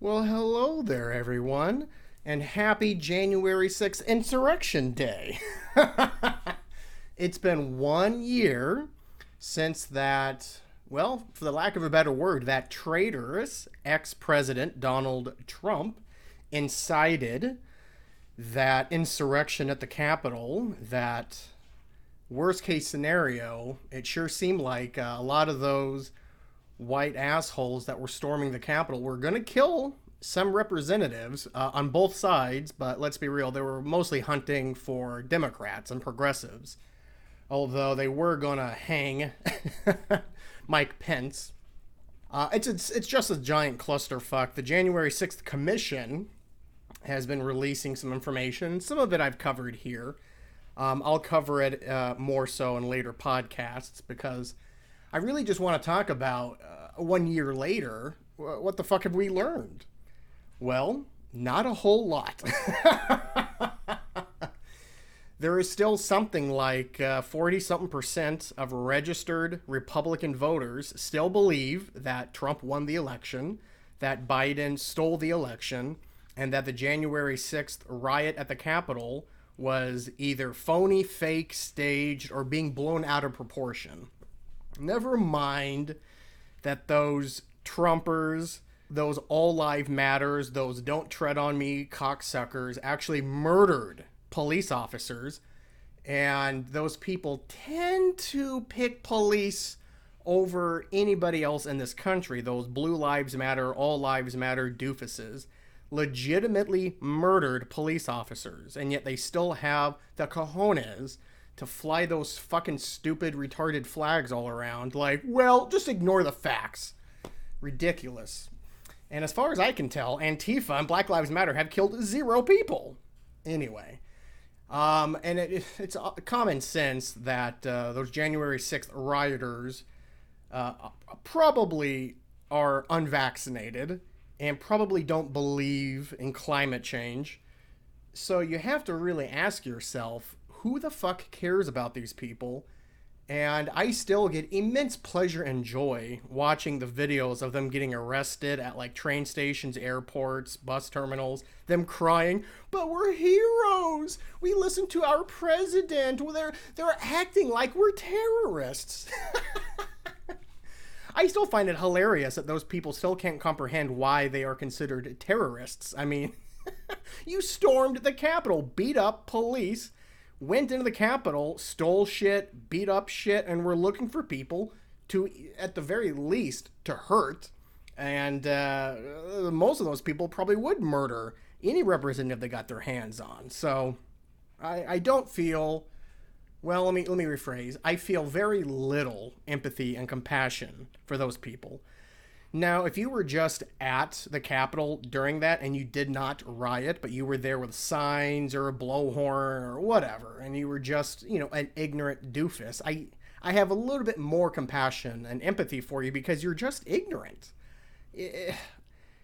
Well, hello there, everyone, and happy January 6th Insurrection Day. It's been 1 year since that, well, for the lack of a better word, that traitorous ex-president Donald Trump incited that insurrection at the Capitol, that worst case scenario. It sure seemed like a lot of those white assholes that were storming the Capitol were going to kill some representatives on both sides, but let's be real, they were mostly hunting for Democrats and progressives, although they were going to hang Mike Pence. It's just a giant clusterfuck. The January 6th Commission has been releasing some information. Some of it I've covered here. I'll cover it more so in later podcasts because I really just want to talk about 1 year later, what the fuck have we learned? Well, not a whole lot. There is still something like 40-something% of registered Republican voters still believe that Trump won the election, that Biden stole the election, and that the January 6th riot at the Capitol was either phony, fake, staged, or being blown out of proportion. Never mind that those Trumpers, those all lives matters, those don't tread on me cocksuckers actually murdered police officers, and those people tend to pick police over anybody else in this country. Those blue lives matter, all lives matter doofuses legitimately murdered police officers, and yet they still have the cojones to fly those fucking stupid, retarded flags all around. Like, well, just ignore the facts. Ridiculous. And as far as I can tell, Antifa and Black Lives Matter have killed 0 people. Anyway. And it's common sense that those January 6th rioters probably are unvaccinated and probably don't believe in climate change. So you have to really ask yourself, who the fuck cares about these people? And I still get immense pleasure and joy watching the videos of them getting arrested at like train stations, airports, bus terminals, them crying, but we're heroes. We listen to our president. Well, they're acting like we're terrorists. I still find it hilarious that those people still can't comprehend why they are considered terrorists. I mean, you stormed the Capitol, beat up police, went into the Capitol, stole shit, beat up shit, and were looking for people to, at the very least, to hurt. And most of those people probably would murder any representative they got their hands on. So I don't feel... Well, let me rephrase. I feel very little empathy and compassion for those people. Now, if you were just at the Capitol during that and you did not riot, but you were there with signs or a blowhorn or whatever, and you were just, an ignorant doofus, I have a little bit more compassion and empathy for you because you're just ignorant.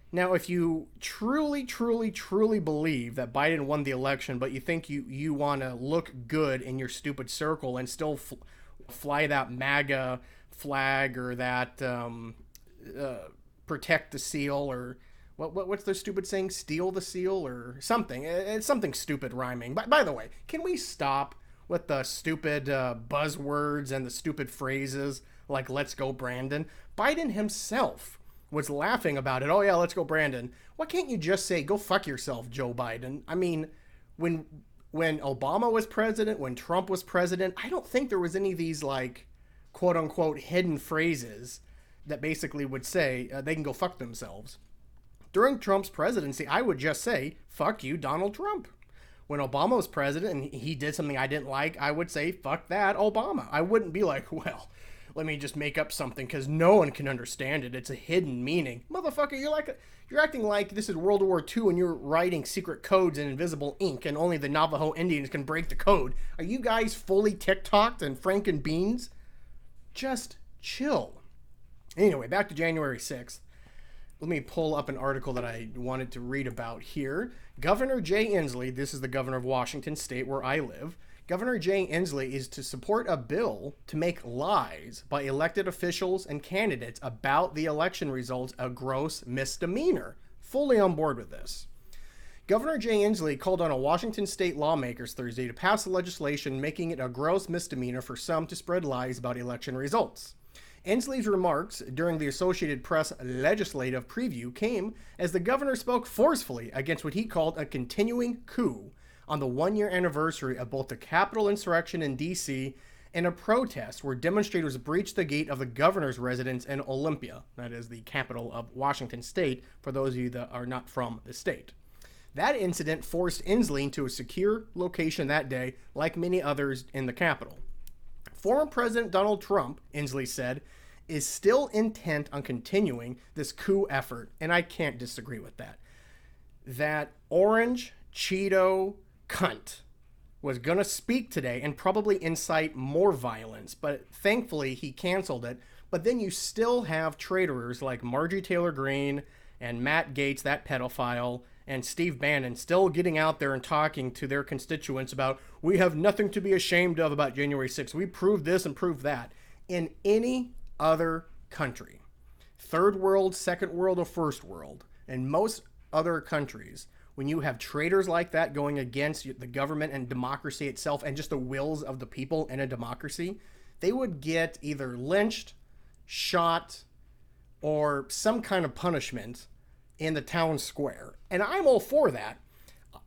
Now, if you truly, truly, truly believe that Biden won the election, but you think you want to look good in your stupid circle and still fly that MAGA flag or that protect the seal, or what's their stupid saying? Steal the seal or something. It's something stupid rhyming. By the way, can we stop with the stupid buzzwords and the stupid phrases like "Let's go, Brandon"? Biden himself was laughing about it. Oh yeah, let's go, Brandon. Why can't you just say, go fuck yourself, Joe Biden? I mean, when Obama was president, when Trump was president, I don't think there was any of these like quote unquote hidden phrases that basically would say they can go fuck themselves. During Trump's presidency, I would just say, fuck you, Donald Trump. When Obama was president and he did something I didn't like, I would say, fuck that, Obama. I wouldn't be like, well, let me just make up something because no one can understand it. It's a hidden meaning. Motherfucker, you're acting like this is World War II and you're writing secret codes in invisible ink and only the Navajo Indians can break the code. Are you guys fully TikToked and Franken beans? Just chill. Anyway, back to January 6th. Let me pull up an article that I wanted to read about here. Governor Jay Inslee, this is the governor of Washington State where I live, Governor Jay Inslee is to support a bill to make lies by elected officials and candidates about the election results a gross misdemeanor. fully on board with this. Governor Jay Inslee called on a Washington state lawmakers Thursday to pass legislation making it a gross misdemeanor for some to spread lies about election results. Inslee's remarks during the Associated Press legislative preview came as the governor spoke forcefully against what he called a continuing coup on the one-year anniversary of both the Capitol insurrection in D.C. and a protest where demonstrators breached the gate of the governor's residence in Olympia, that is the capital of Washington state, for those of you that are not from the state. That incident forced Inslee to a secure location that day, like many others in the Capitol. Former President Donald Trump, Inslee said, is still intent on continuing this coup effort, and I can't disagree with that. That orange Cheeto cunt was going to speak today and probably incite more violence, but thankfully he canceled it. But then you still have traitors like Marjorie Taylor Greene and Matt Gaetz, that pedophile, and Steve Bannon still getting out there and talking to their constituents about, we have nothing to be ashamed of about January 6th. We proved this and proved that. In any other country, third world, second world, or first world, and most other countries, when you have traitors like that going against the government and democracy itself and just the wills of the people in a democracy, they would get either lynched, shot, or some kind of punishment in the town square. And I'm all for that.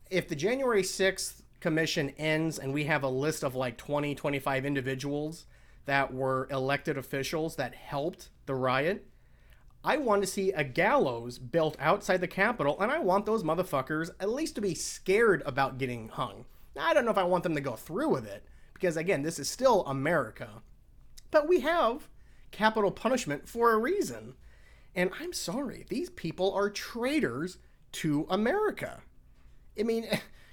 If the January 6th commission ends and we have a list of like 20, 25 individuals that were elected officials that helped the riot, I want to see a gallows built outside the Capitol, and I want those motherfuckers at least to be scared about getting hung. Now, I don't know if I want them to go through with it, because again, this is still America. But we have capital punishment for a reason. And I'm sorry, these people are traitors to America. I mean,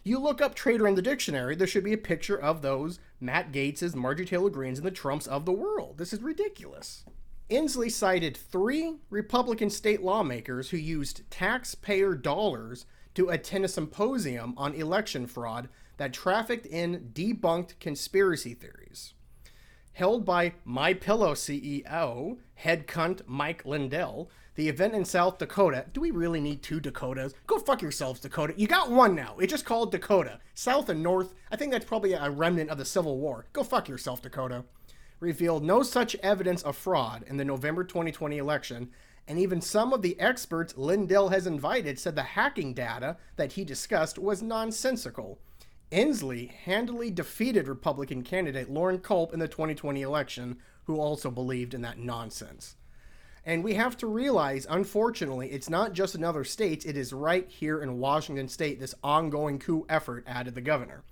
you look up traitor in the dictionary, there should be a picture of those Matt Gaetz's, Marjorie Taylor Greene's, and the Trumps of the world. This is ridiculous. Inslee cited 3 Republican state lawmakers who used taxpayer dollars to attend a symposium on election fraud that trafficked in debunked conspiracy theories. Held by MyPillow CEO, head cunt Mike Lindell, the event in South Dakota. Do we really need 2 Dakotas? Go fuck yourselves, Dakota. You got one now. It's just called Dakota. South and North, I think that's probably a remnant of the Civil War. Go fuck yourself, Dakota. Revealed no such evidence of fraud in the November 2020 election, and even some of the experts Lindell has invited said the hacking data that he discussed was nonsensical. Inslee handily defeated Republican candidate Lauren Culp in the 2020 election, who also believed in that nonsense. And we have to realize, unfortunately, it's not just in other states, it is right here in Washington state, this ongoing coup effort, added the governor.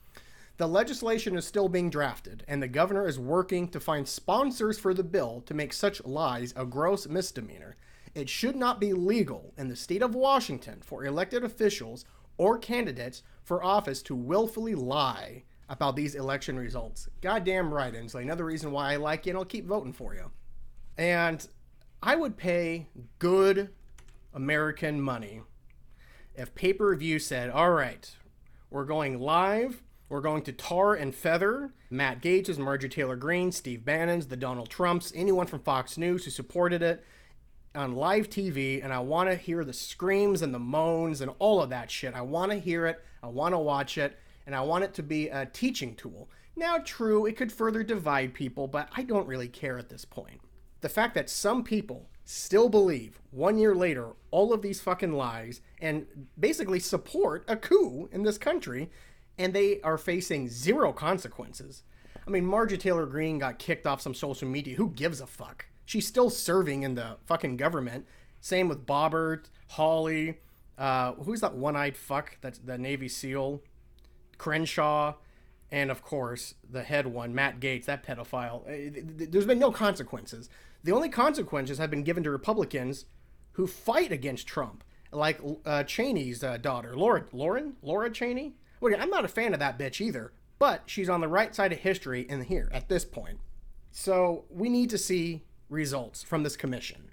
The legislation is still being drafted, and the governor is working to find sponsors for the bill to make such lies a gross misdemeanor. It should not be legal in the state of Washington for elected officials or candidates for office to willfully lie about these election results. Goddamn right, Inslee. Another reason why I like you, and I'll keep voting for you. And I would pay good American money if pay-per-view said, all right, we're going live. We're going to tar and feather Matt Gaetz's, Marjorie Taylor Greene, Steve Bannon's, the Donald Trumps, anyone from Fox News who supported it on live TV, and I want to hear the screams and the moans and all of that shit. I want to hear it, I want to watch it, and I want it to be a teaching tool. Now, true, it could further divide people, but I don't really care at this point. The fact that some people still believe, 1 year later, all of these fucking lies and basically support a coup in this country, and they are facing 0 consequences. I mean, Marjorie Taylor Greene got kicked off some social media. Who gives a fuck? She's still serving in the fucking government. Same with Bobbert, Hawley, who's that one-eyed fuck that's the Navy SEAL? Crenshaw, and of course, the head one, Matt Gaetz, that pedophile. There's been no consequences. The only consequences have been given to Republicans who fight against Trump, like Cheney's daughter, Laura Cheney. Well, I'm not a fan of that bitch either, but she's on the right side of history in here at this point. So we need to see results from this commission.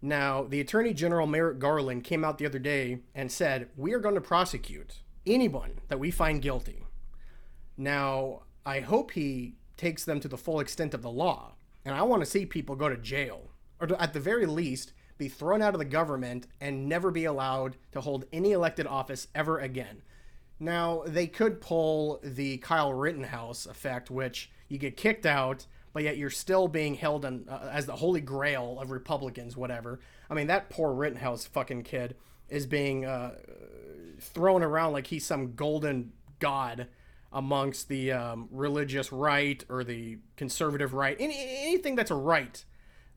Now, the Attorney General Merrick Garland came out the other day and said, we are going to prosecute anyone that we find guilty. Now, I hope he takes them to the full extent of the law, and I want to see people go to jail, or at the very least, be thrown out of the government, and never be allowed to hold any elected office ever again. Now, they could pull the Kyle Rittenhouse effect, which you get kicked out, but yet you're still being held as the holy grail of Republicans, whatever. I mean, that poor Rittenhouse fucking kid is being thrown around like he's some golden god amongst the religious right or the conservative right. Anything that's a right,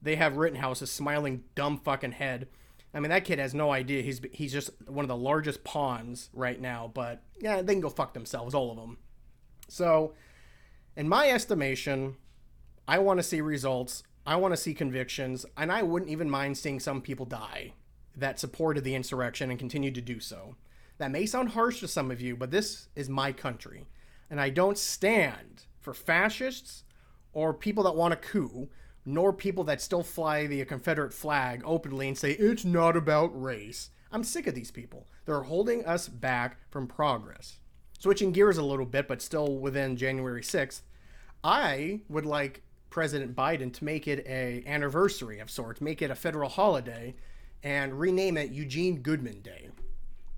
they have Rittenhouse's smiling dumb fucking head. I mean, that kid has no idea. He's just one of the largest pawns right now. But yeah, they can go fuck themselves, all of them. So, in my estimation, I want to see results. I want to see convictions, and I wouldn't even mind seeing some people die that supported the insurrection and continued to do so. That may sound harsh to some of you, but this is my country, and I don't stand for fascists or people that want a coup, nor people that still fly the Confederate flag openly and say, it's not about race. I'm sick of these people. They're holding us back from progress. Switching gears a little bit, but still within January 6th, I would like President Biden to make it an anniversary of sorts, make it a federal holiday, and rename it Eugene Goodman Day.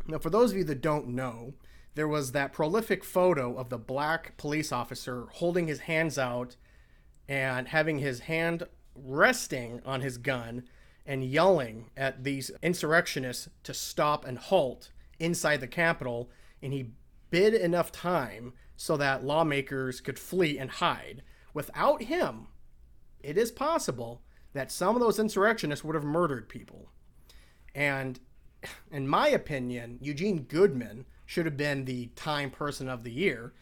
Now, for those of you that don't know, there was that prolific photo of the black police officer holding his hands out and having his hand resting on his gun and yelling at these insurrectionists to stop and halt inside the Capitol, and he bid enough time so that lawmakers could flee and hide. Without him, it is possible that some of those insurrectionists would have murdered people. And in my opinion, Eugene Goodman should have been the Time Person of the Year,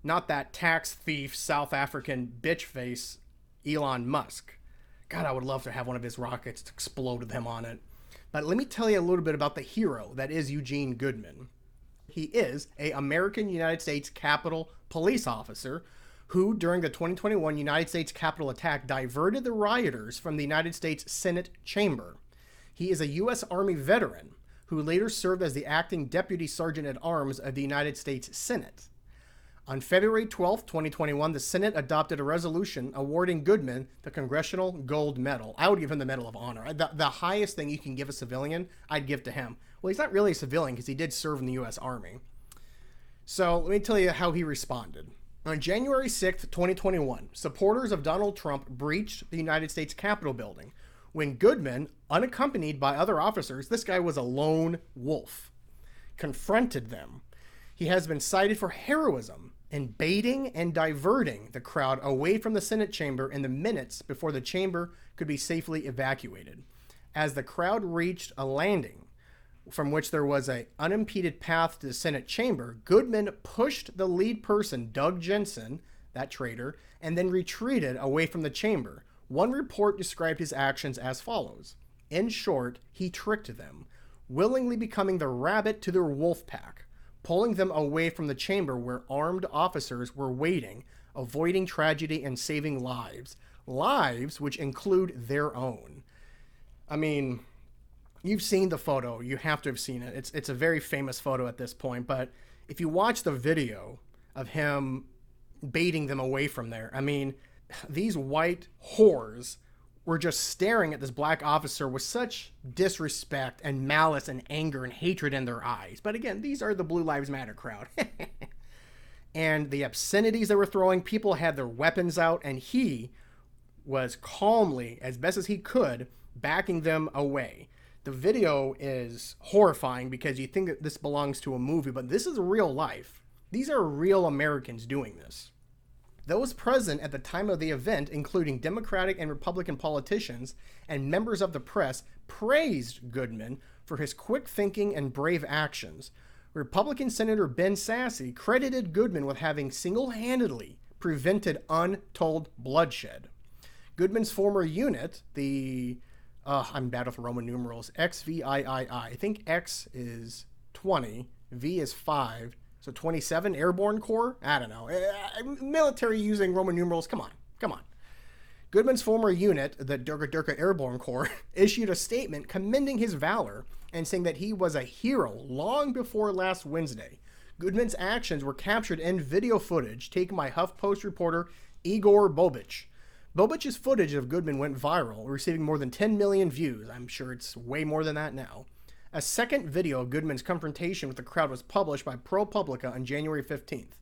not that tax thief South African bitch face Elon Musk. God, I would love to have one of his rockets explode with him on it. But let me tell you a little bit about the hero that is Eugene Goodman. He is an American United States Capitol police officer who, during the 2021 United States Capitol attack, diverted the rioters from the United States Senate chamber. He is a U.S. Army veteran who later served as the acting Deputy Sergeant at Arms of the United States Senate. On February 12, 2021, the Senate adopted a resolution awarding Goodman the Congressional Gold Medal. I would give him the Medal of Honor. The highest thing you can give a civilian, I'd give to him. Well, he's not really a civilian because he did serve in the U.S. Army. So let me tell you how he responded. On January 6, 2021, supporters of Donald Trump breached the United States Capitol building when Goodman, unaccompanied by other officers, this guy was a lone wolf, confronted them. He has been cited for heroism in baiting and diverting the crowd away from the Senate chamber in the minutes before the chamber could be safely evacuated. As the crowd reached a landing from which there was an unimpeded path to the Senate chamber, Goodman pushed the lead person, Doug Jensen, that traitor, and then retreated away from the chamber. One report described his actions as follows. In short, he tricked them, willingly becoming the rabbit to their wolf pack, pulling them away from the chamber where armed officers were waiting, avoiding tragedy and saving lives. Lives which include their own. I mean, you've seen the photo. You have to have seen it. It's a very famous photo at this point, but if you watch the video of him baiting them away from there, I mean, these white whores were just staring at this black officer with such disrespect and malice and anger and hatred in their eyes. But again, these are the Blue Lives Matter crowd. And the obscenities they were throwing, people had their weapons out, and he was calmly, as best as he could, backing them away. The video is horrifying because you think that this belongs to a movie, but this is real life. These are real Americans doing this. Those present at the time of the event, including Democratic and Republican politicians and members of the press, praised Goodman for his quick thinking and brave actions. Republican Senator Ben Sasse credited Goodman with having single-handedly prevented untold bloodshed. Goodman's former unit, the I'm bad with Roman numerals, XVIII. I think X is 20, V is 5, so 27 Airborne Corps? I don't know. Military using Roman numerals, come on. Goodman's former unit, the Danker Airborne Corps, issued a statement commending his valor and saying that he was a hero long before last Wednesday. Goodman's actions were captured in video footage taken by HuffPost reporter Igor Bobich. Bobich's footage of Goodman went viral, receiving more than 10 million views. I'm sure it's way more than that now. A second video of Goodman's confrontation with the crowd was published by ProPublica on January 15th.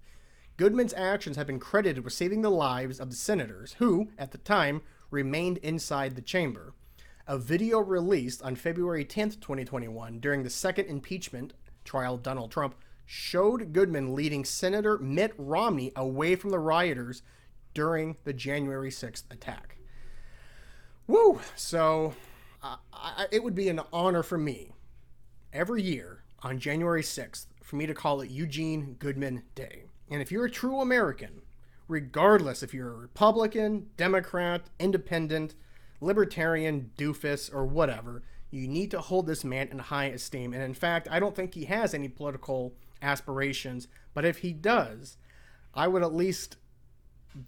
Goodman's actions have been credited with saving the lives of the senators who, at the time, remained inside the chamber. A video released on February 10th, 2021, during the second impeachment trial of Donald Trump, showed Goodman leading Senator Mitt Romney away from the rioters during the January 6th attack. Woo! So, it would be an honor for me, every year on January 6th, for me to call it Eugene Goodman Day. And if you're a true American, regardless if you're a Republican, Democrat, Independent, Libertarian, doofus, or whatever, you need to hold this man in high esteem. And in fact, I don't think he has any political aspirations, but if he does, I would at least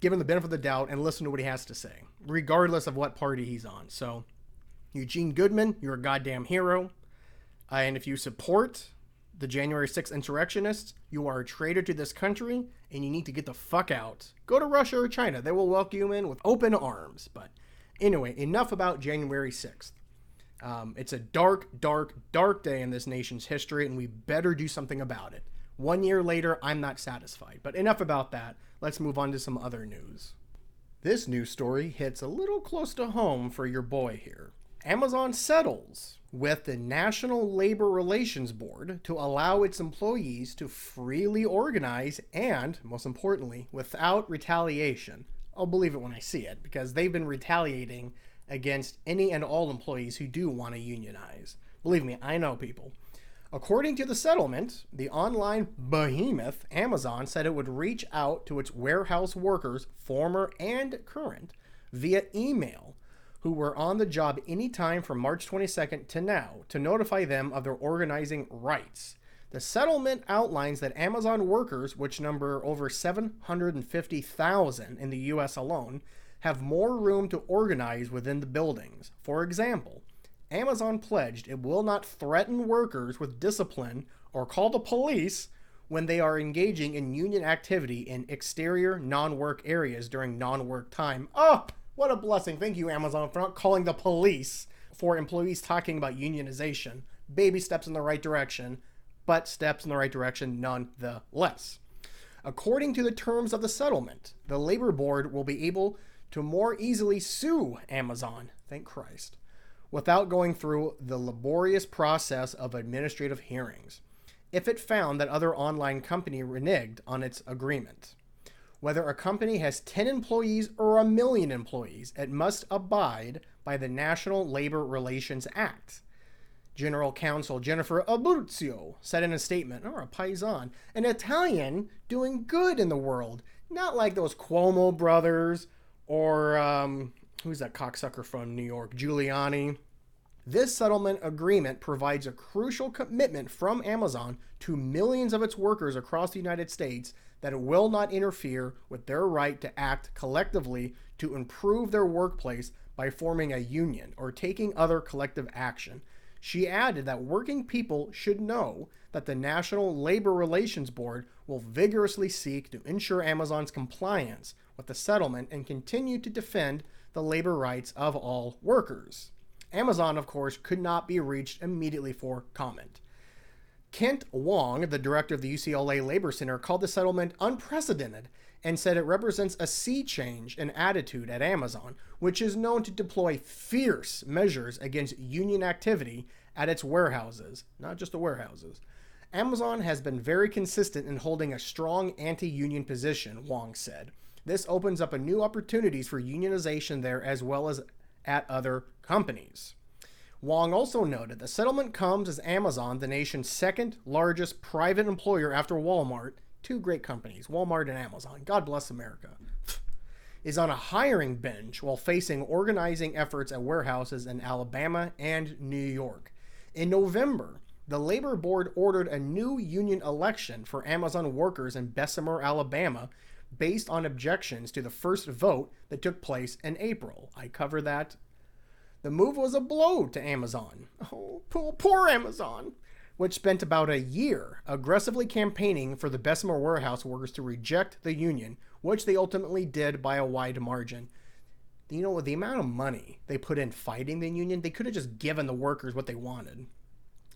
give him the benefit of the doubt and listen to what he has to say, regardless of what party he's on. So, Eugene Goodman, you're a goddamn hero. And if you support the January 6th insurrectionists, you are a traitor to this country, and you need to get the fuck out. Go to Russia or China. They will welcome you in with open arms. But anyway, enough about January 6th. It's a dark, dark, dark day in this nation's history, and we better do something about it. 1 year later, I'm not satisfied. But enough about that. Let's move on to some other news. This news story hits a little close to home for your boy here. Amazon settles with the National Labor Relations Board to allow its employees to freely organize and, most importantly, without retaliation. I'll believe it when I see it, because they've been retaliating against any and all employees who do want to unionize. Believe me, I know people. According to the settlement, the online behemoth Amazon said it would reach out to its warehouse workers, former and current, via email, who were on the job anytime from March 22nd to now, to notify them of their organizing rights. The settlement outlines that Amazon workers, which number over 750,000 in the U.S. alone, have more room to organize within the buildings. For example, Amazon pledged it will not threaten workers with discipline or call the police when they are engaging in union activity in exterior non-work areas during non-work time. Oh, what a blessing. Thank you, Amazon, for not calling the police for employees talking about unionization. Baby steps in the right direction, but steps in the right direction nonetheless. According to the terms of the settlement, the Labor Board will be able to more easily sue Amazon, thank Christ, without going through the laborious process of administrative hearings, if it found that other online company reneged on its agreement. Whether a company has 10 employees or 1 million employees, it must abide by the National Labor Relations Act. General Counsel Jennifer Abruzzo said in a statement, a paisan, an Italian doing good in the world, not like those Cuomo brothers or, who's that cocksucker from New York, Giuliani. This settlement agreement provides a crucial commitment from Amazon to millions of its workers across the United States that it will not interfere with their right to act collectively to improve their workplace by forming a union or taking other collective action. She added that working people should know that the National Labor Relations Board will vigorously seek to ensure Amazon's compliance with the settlement and continue to defend the labor rights of all workers. Amazon, of course, could not be reached immediately for comment. Kent Wong, the director of the UCLA Labor Center, called the settlement unprecedented and said it represents a sea change in attitude at Amazon, which is known to deploy fierce measures against union activity at its warehouses, not just the warehouses. Amazon has been very consistent in holding a strong anti-union position, Wong said. This opens up a new opportunities for unionization there as well as at other companies. Wong also noted the settlement comes as Amazon, the nation's second largest private employer after Walmart, two great companies, Walmart and Amazon, God bless America, is on a hiring binge while facing organizing efforts at warehouses in Alabama and New York. In November, the Labor Board ordered a new union election for Amazon workers in Bessemer, Alabama, based on objections to the first vote that took place in April. I covered that. The move was a blow to Amazon. Oh, poor Amazon, which spent about a year aggressively campaigning for the Bessemer warehouse workers to reject the union, which they ultimately did by a wide margin. the amount of money they put in fighting the union, they could have just given the workers what they wanted.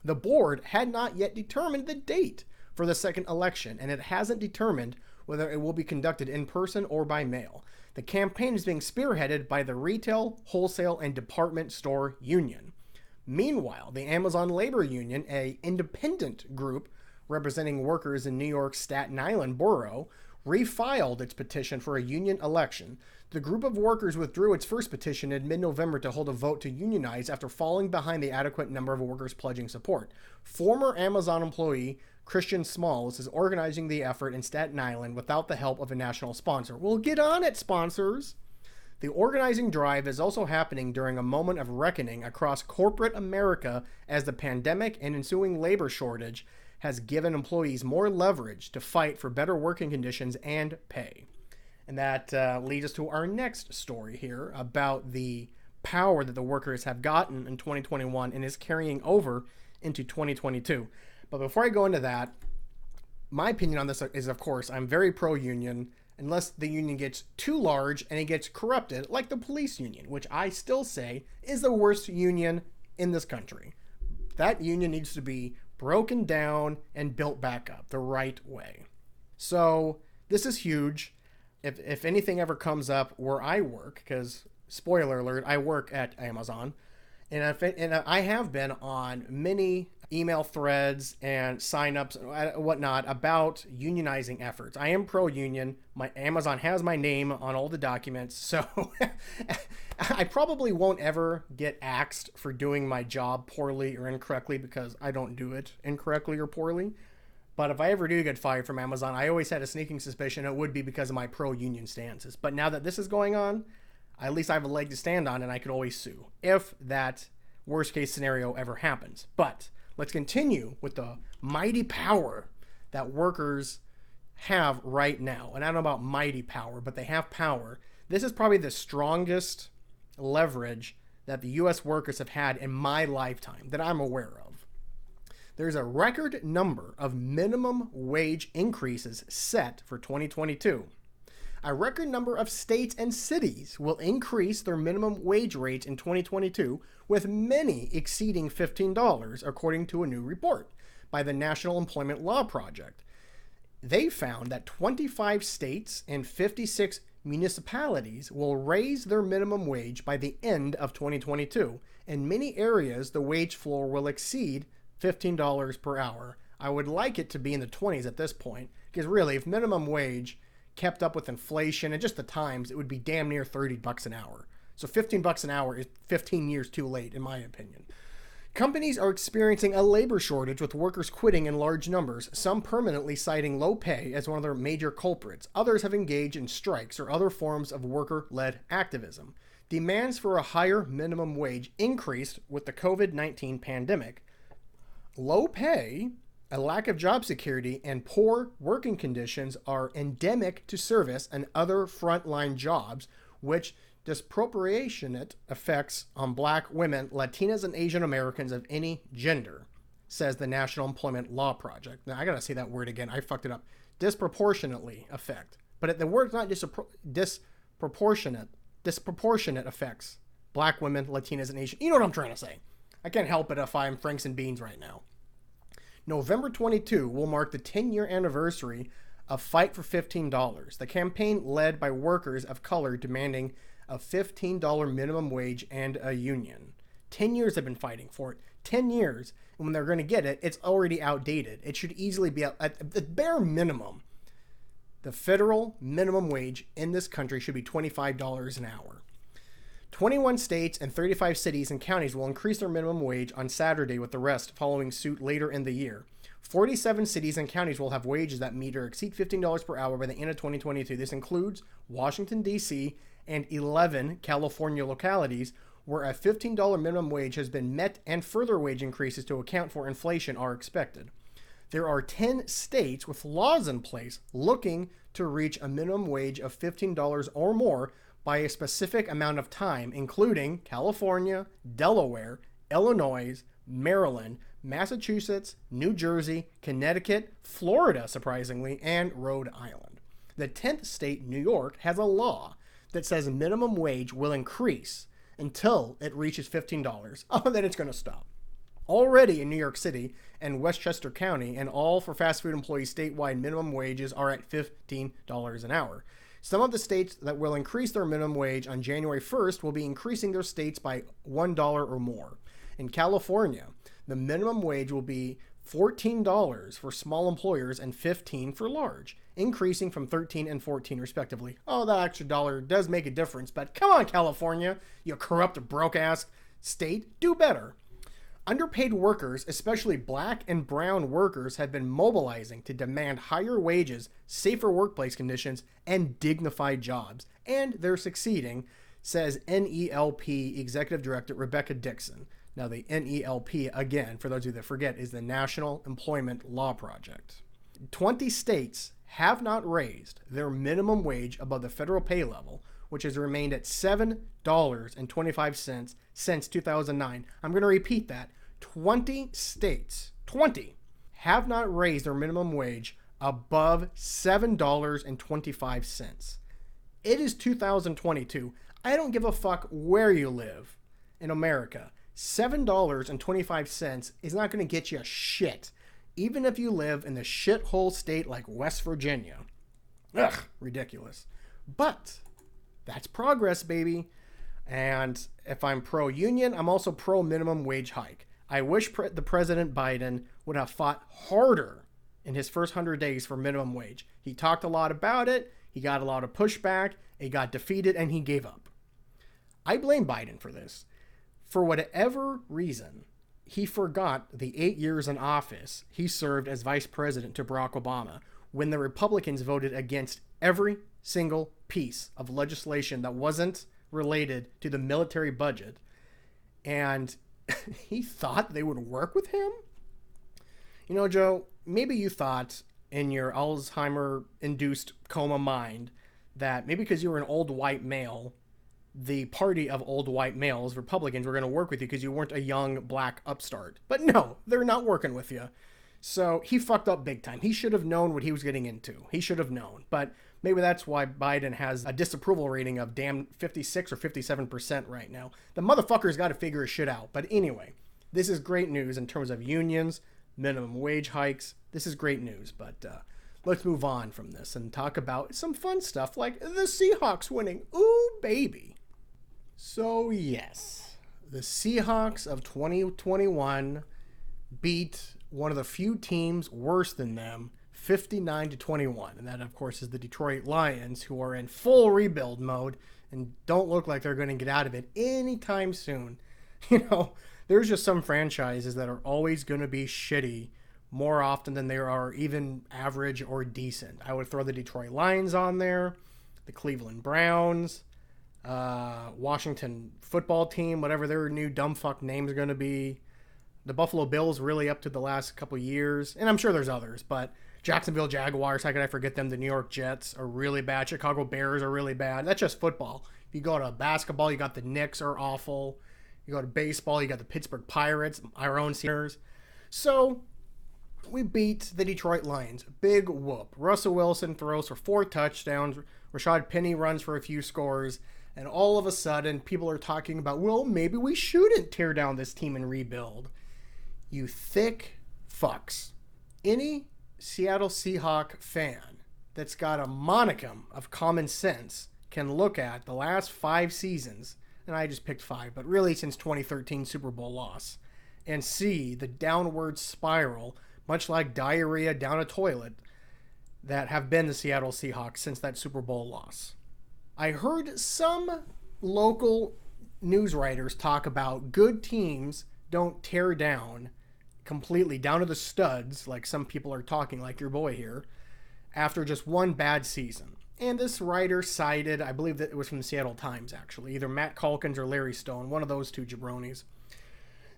The board had not yet determined the date for the second election, and it hasn't determined whether it will be conducted in person or by mail. The campaign is being spearheaded by the Retail, Wholesale, and Department Store Union. Meanwhile, the Amazon Labor Union, an independent group representing workers in New York's Staten Island borough, refiled its petition for a union election. The group of workers withdrew its first petition in mid-November to hold a vote to unionize after falling behind the adequate number of workers pledging support. Former Amazon employee Christian Smalls is organizing the effort in Staten Island without the help of a national sponsor. Well, get on it, sponsors! The organizing drive is also happening during a moment of reckoning across corporate America as the pandemic and ensuing labor shortage has given employees more leverage to fight for better working conditions and pay. And that leads us to our next story here about the power that the workers have gotten in 2021 and is carrying over into 2022. But before I go into that, my opinion on this is, of course, I'm very pro-union unless the union gets too large and it gets corrupted, like the police union, which I still say is the worst union in this country. That union needs to be broken down and built back up the right way. So this is huge. If anything ever comes up where I work, because spoiler alert, I work at Amazon, and I have been on many email threads and signups and whatnot about unionizing efforts. I am pro-union. My Amazon has my name on all the documents, so I probably won't ever get axed for doing my job poorly or incorrectly because I don't do it incorrectly or poorly. But if I ever do get fired from Amazon, I always had a sneaking suspicion it would be because of my pro-union stances. But now that this is going on, at least I have a leg to stand on and I could always sue if that worst case scenario ever happens. But let's continue with the mighty power that workers have right now. And I don't know about mighty power, but they have power. This is probably the strongest leverage that the U.S. workers have had in my lifetime that I'm aware of. There's a record number of minimum wage increases set for 2022. A record number of states and cities will increase their minimum wage rates in 2022, with many exceeding $15, according to a new report by the National Employment Law Project. They found that 25 states and 56 municipalities will raise their minimum wage by the end of 2022. In many areas, the wage floor will exceed $15 per hour. I would like it to be in the 20s at this point, because really, if minimum wage kept up with inflation and just the times, it would be damn near $30 an hour. So $15 an hour is 15 years too late, in my opinion. Companies are experiencing a labor shortage with workers quitting in large numbers, some permanently citing low pay as one of their major culprits. Others have engaged in strikes or other forms of worker-led activism. Demands for a higher minimum wage increased with the COVID-19 pandemic. Low pay, a lack of job security, and poor working conditions are endemic to service and other frontline jobs, which disproportionate effects on Black women, Latinas, and Asian Americans of any gender, says the National Employment Law Project. Now, I gotta say that word again. I fucked it up. Disproportionately affect. But the word's not disproportionate. Disproportionate effects Black women, Latinas, and Asian. You know what I'm trying to say. I can't help it if I'm Franks and Beans right now. November 22 will mark the 10-year anniversary of Fight for $15, the campaign led by workers of color demanding a $15 minimum wage and a union. 10 years they've been fighting for it. 10 years. And when they're going to get it, it's already outdated. It should easily be at the bare minimum. The federal minimum wage in this country should be $25 an hour. 21 states and 35 cities and counties will increase their minimum wage on Saturday, with the rest following suit later in the year. 47 cities and counties will have wages that meet or exceed $15 per hour by the end of 2022. This includes Washington, D.C., and 11 California localities where a $15 minimum wage has been met, and further wage increases to account for inflation are expected. There are 10 states with laws in place looking to reach a minimum wage of $15 or more by a specific amount of time, including California, Delaware, Illinois, Maryland, Massachusetts, New Jersey, Connecticut, Florida, surprisingly, and Rhode Island. The 10th state, New York, has a law that says minimum wage will increase until it reaches $15. Oh, then it's going to stop. Already in New York City and Westchester County, and all for fast food employees statewide, minimum wages are at $15 an hour. Some of the states that will increase their minimum wage on January 1st will be increasing their states by $1 or more. In California, the minimum wage will be $14 for small employers and $15 for large, increasing from $13 and $14 respectively. Oh, that extra dollar does make a difference, but come on, California, you corrupt, broke-ass state, do better. Underpaid workers, especially black and brown workers, have been mobilizing to demand higher wages, safer workplace conditions, and dignified jobs. And they're succeeding, says NELP Executive Director Rebecca Dixon. Now, the NELP, again, for those of you that forget, is the National Employment Law Project. 20 states have not raised their minimum wage above the federal pay level, which has remained at $7.25 since 2009. I'm going to repeat that. 20 states, 20, have not raised their minimum wage above $7.25. It is 2022. I don't give a fuck where you live in America. $7.25 is not going to get you shit, even if you live in the shithole state like West Virginia. Ugh, ridiculous. But that's progress, baby. And if I'm pro-union, I'm also pro-minimum wage hike. I wish the President Biden would have fought harder in his first 100 days for minimum wage. He talked a lot about it. He got a lot of pushback. He got defeated, and he gave up. I blame Biden for this. For whatever reason, he forgot the 8 years in office he served as vice president to Barack Obama when the Republicans voted against every single piece of legislation that wasn't related to the military budget. And he thought they would work with him? You know, Joe, maybe you thought in your Alzheimer-induced coma mind that maybe because you were an old white male, the party of old white males, Republicans, were going to work with you because you weren't a young black upstart. But no, they're not working with you. So he fucked up big time. He should have known what he was getting into. He should have known. But maybe that's why Biden has a disapproval rating of damn 56 or 57% right now. The motherfucker's got to figure his shit out. But anyway, this is great news in terms of unions, minimum wage hikes. This is great news. But let's move on from this and talk about some fun stuff like the Seahawks winning. Ooh, baby. So yes, the Seahawks of 2021 beat one of the few teams worse than them, 59-21. And that, of course, is the Detroit Lions, who are in full rebuild mode and don't look like they're going to get out of it anytime soon. You know, there's just some franchises that are always going to be shitty more often than there are even average or decent. I would throw the Detroit Lions on there, the Cleveland Browns, Washington football team, whatever their new dumb fuck name's going to be. The Buffalo Bills really up to the last couple years. And I'm sure there's others, but Jacksonville Jaguars, how could I forget them? The New York Jets are really bad. Chicago Bears are really bad. That's just football. If you go to basketball, you got the Knicks are awful. You go to baseball, you got the Pittsburgh Pirates, our own Seagers. So we beat the Detroit Lions. Big whoop. Russell Wilson throws for 4 touchdowns. Rashad Penny runs for a few scores. And all of a sudden, people are talking about, well, maybe we shouldn't tear down this team and rebuild. You thick fucks. Any Seattle Seahawk fan that's got a monicum of common sense can look at the last 5 seasons, and I just picked 5, but really since 2013 Super Bowl loss, and see the downward spiral, much like diarrhea down a toilet, that have been the Seattle Seahawks since that Super Bowl loss. I heard some local news writers talk about good teams don't tear down completely down to the studs, like some people are talking, like your boy here, after just one bad season. And this writer cited, I believe that it was from the Seattle Times, actually, either Matt Calkins or Larry Stone, one of those two jabronis.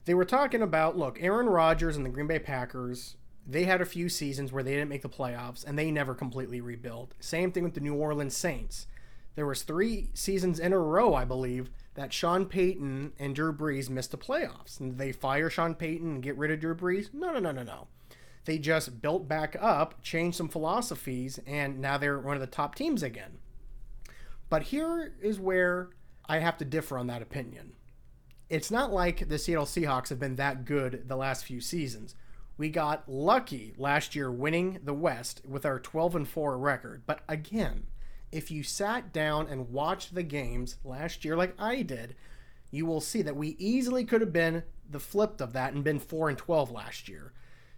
They were talking about, look, Aaron Rodgers and the Green Bay Packers, they had a few seasons where they didn't make the playoffs, and they never completely rebuilt. Same thing with the New Orleans Saints. There was 3 seasons in a row, I believe, that Sean Payton and Drew Brees missed the playoffs. And they fire Sean Payton and get rid of Drew Brees? No. They just built back up, changed some philosophies, and now they're one of the top teams again. But here is where I have to differ on that opinion. It's not like the Seattle Seahawks have been that good the last few seasons. We got lucky last year winning the West with our 12-4 record. But again, if you sat down and watched the games last year like I did, you will see that we easily could have been the flip of that and been 4-12 last year.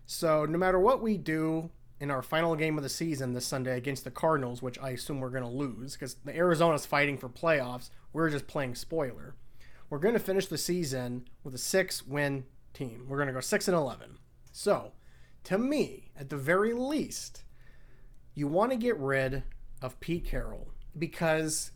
So no matter what we do in our final game of the season this Sunday against the Cardinals, which I assume we're going to lose because the Arizona's fighting for playoffs, we're just playing spoiler. We're going to finish the season with a 6-win team. We're going to go 6-11. So, to me, at the very least, you want to get rid of Pete Carroll because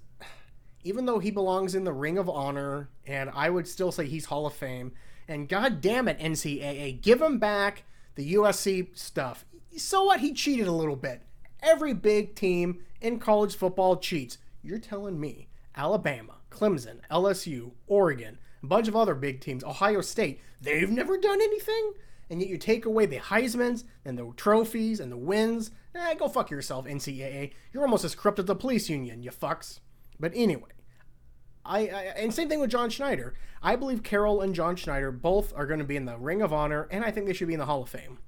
even though he belongs in the Ring of Honor, and I would still say he's Hall of Fame, and god damn it, NCAA, give him back the USC stuff. So what? He cheated a little bit. Every big team in college football cheats. You're telling me Alabama, Clemson, LSU, Oregon, a bunch of other big teams, Ohio State, they've never done anything? And yet you take away the Heismans and the trophies and the wins. Go fuck yourself, NCAA. You're almost as corrupt as the police union, you fucks. But anyway, and same thing with John Schneider. I believe Carroll and John Schneider both are going to be in the Ring of Honor, and I think they should be in the Hall of Fame.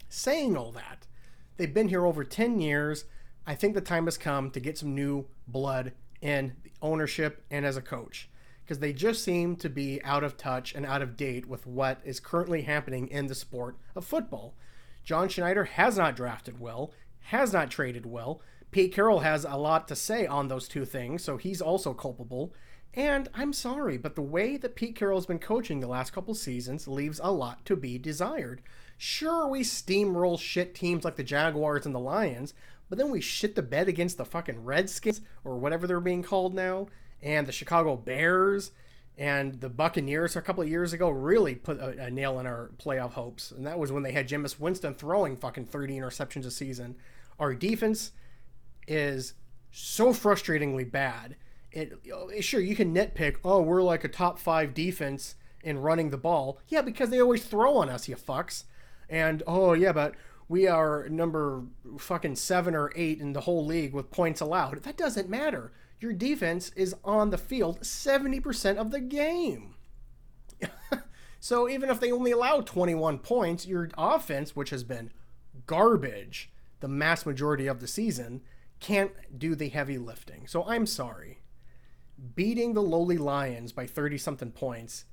Saying all that, they've been here over 10 years. I think the time has come to get some new blood in the ownership and as a coach, because they just seem to be out of touch and out of date with what is currently happening in the sport of football. John Schneider has not drafted well, has not traded well. Pete Carroll has a lot to say on those two things, so he's also culpable. And I'm sorry, but the way that Pete Carroll's been coaching the last couple seasons leaves a lot to be desired. Sure, we steamroll shit teams like the Jaguars and the Lions, but then we shit the bed against the fucking Redskins, or whatever they're being called now, and the Chicago Bears, and the Buccaneers a couple of years ago really put a nail in our playoff hopes. And that was when they had Jameis Winston throwing fucking 30 interceptions a season. Our defense is so frustratingly bad. Sure, you can nitpick, oh, we're like a top 5 defense in running the ball. Yeah, because they always throw on us, you fucks. And, oh, yeah, but we are number fucking 7 or 8 in the whole league with points allowed. That doesn't matter. Your defense is on the field 70% of the game. So even if they only allow 21 points, your offense, which has been garbage the mass majority of the season, can't do the heavy lifting. So I'm sorry. Beating the lowly Lions by 30-something points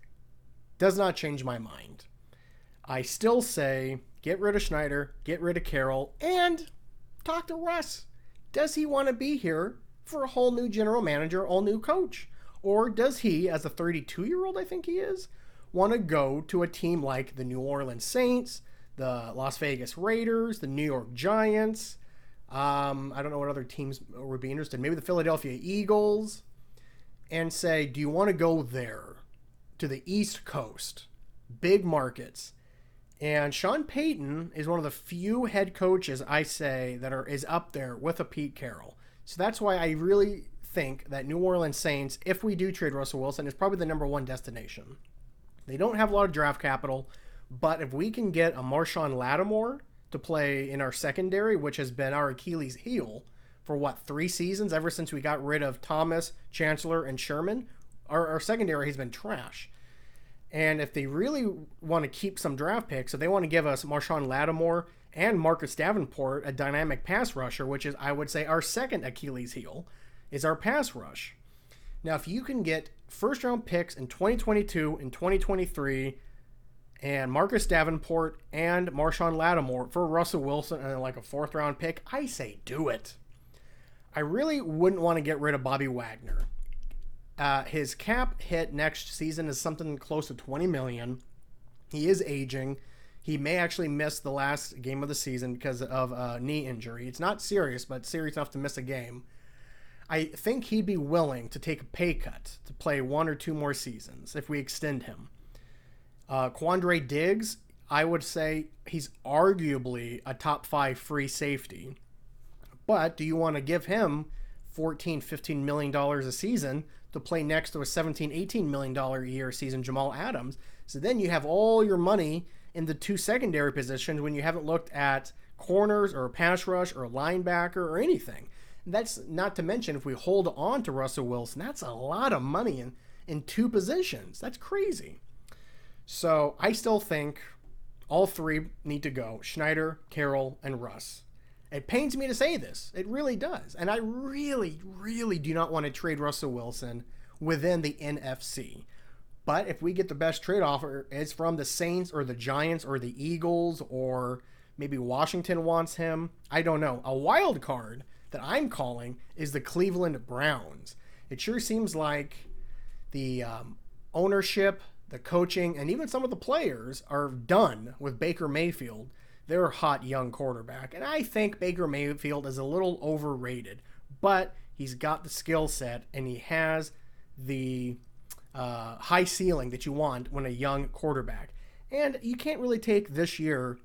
does not change my mind. I still say get rid of Schneider, get rid of Carroll, and talk to Russ. Does he want to be here for a whole new general manager, all new coach? Or does he, as a 32-year-old I think he is, want to go to a team like the New Orleans Saints, the Las Vegas Raiders, the New York Giants, I don't know what other teams would be interested, maybe the Philadelphia Eagles, and say, do you want to go there to the East Coast, big markets? And Sean Payton is one of the few head coaches I say that is up there with a Pete Carroll. So that's why I really think that New Orleans Saints, if we do trade Russell Wilson, is probably the number one destination. They don't have a lot of draft capital, but if we can get a Marshawn Lattimore to play in our secondary, which has been our Achilles heel for 3 seasons, ever since we got rid of Thomas, Chancellor, and Sherman, our secondary has been trash. And if they really want to keep some draft picks, if they want to give us Marshawn Lattimore and Marcus Davenport, a dynamic pass rusher, which is, I would say, our second Achilles heel, is our pass rush. Now, if you can get first-round picks in 2022 and 2023, and Marcus Davenport and Marshawn Lattimore for Russell Wilson and like a 4th-round pick, I say do it. I really wouldn't want to get rid of Bobby Wagner. His cap hit next season is something close to $20 million. He is aging. He may actually miss the last game of the season because of a knee injury. It's not serious, but serious enough to miss a game. I think he'd be willing to take a pay cut to play 1 or 2 more seasons if we extend him. Quandre Diggs, I would say he's arguably a top 5 free safety. But do you want to give him $14, $15 million a season to play next to a $17, $18 million a year season Jamal Adams? So then you have all your money in the 2 secondary positions when you haven't looked at corners or pass rush or linebacker or anything. That's not to mention if we hold on to Russell Wilson, that's a lot of money in two positions. That's crazy. So I still think all three need to go: Schneider, Carroll, and Russ. It pains me to say this. It really does. And I really, really do not want to trade Russell Wilson within the NFC. But if we get the best trade offer, it's from the Saints or the Giants or the Eagles, or maybe Washington wants him. I don't know. A wild card that I'm calling is the Cleveland Browns. It sure seems like the ownership, the coaching, and even some of the players are done with Baker Mayfield, their hot young quarterback. And I think Baker Mayfield is a little overrated, but he's got the skill set and he has the high ceiling that you want when a young quarterback. And you can't really take this year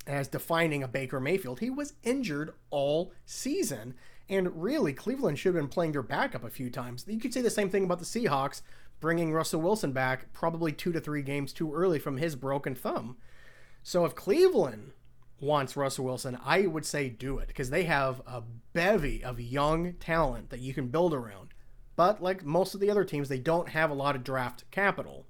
as defining a Baker Mayfield. He was injured all season. And really, Cleveland should have been playing their backup a few times. You could say the same thing about the Seahawks, bringing Russell Wilson back probably 2 to 3 games too early from his broken thumb. So if Cleveland wants Russell Wilson, I would say do it, because they have a bevy of young talent that you can build around. But like most of the other teams, they don't have a lot of draft capital.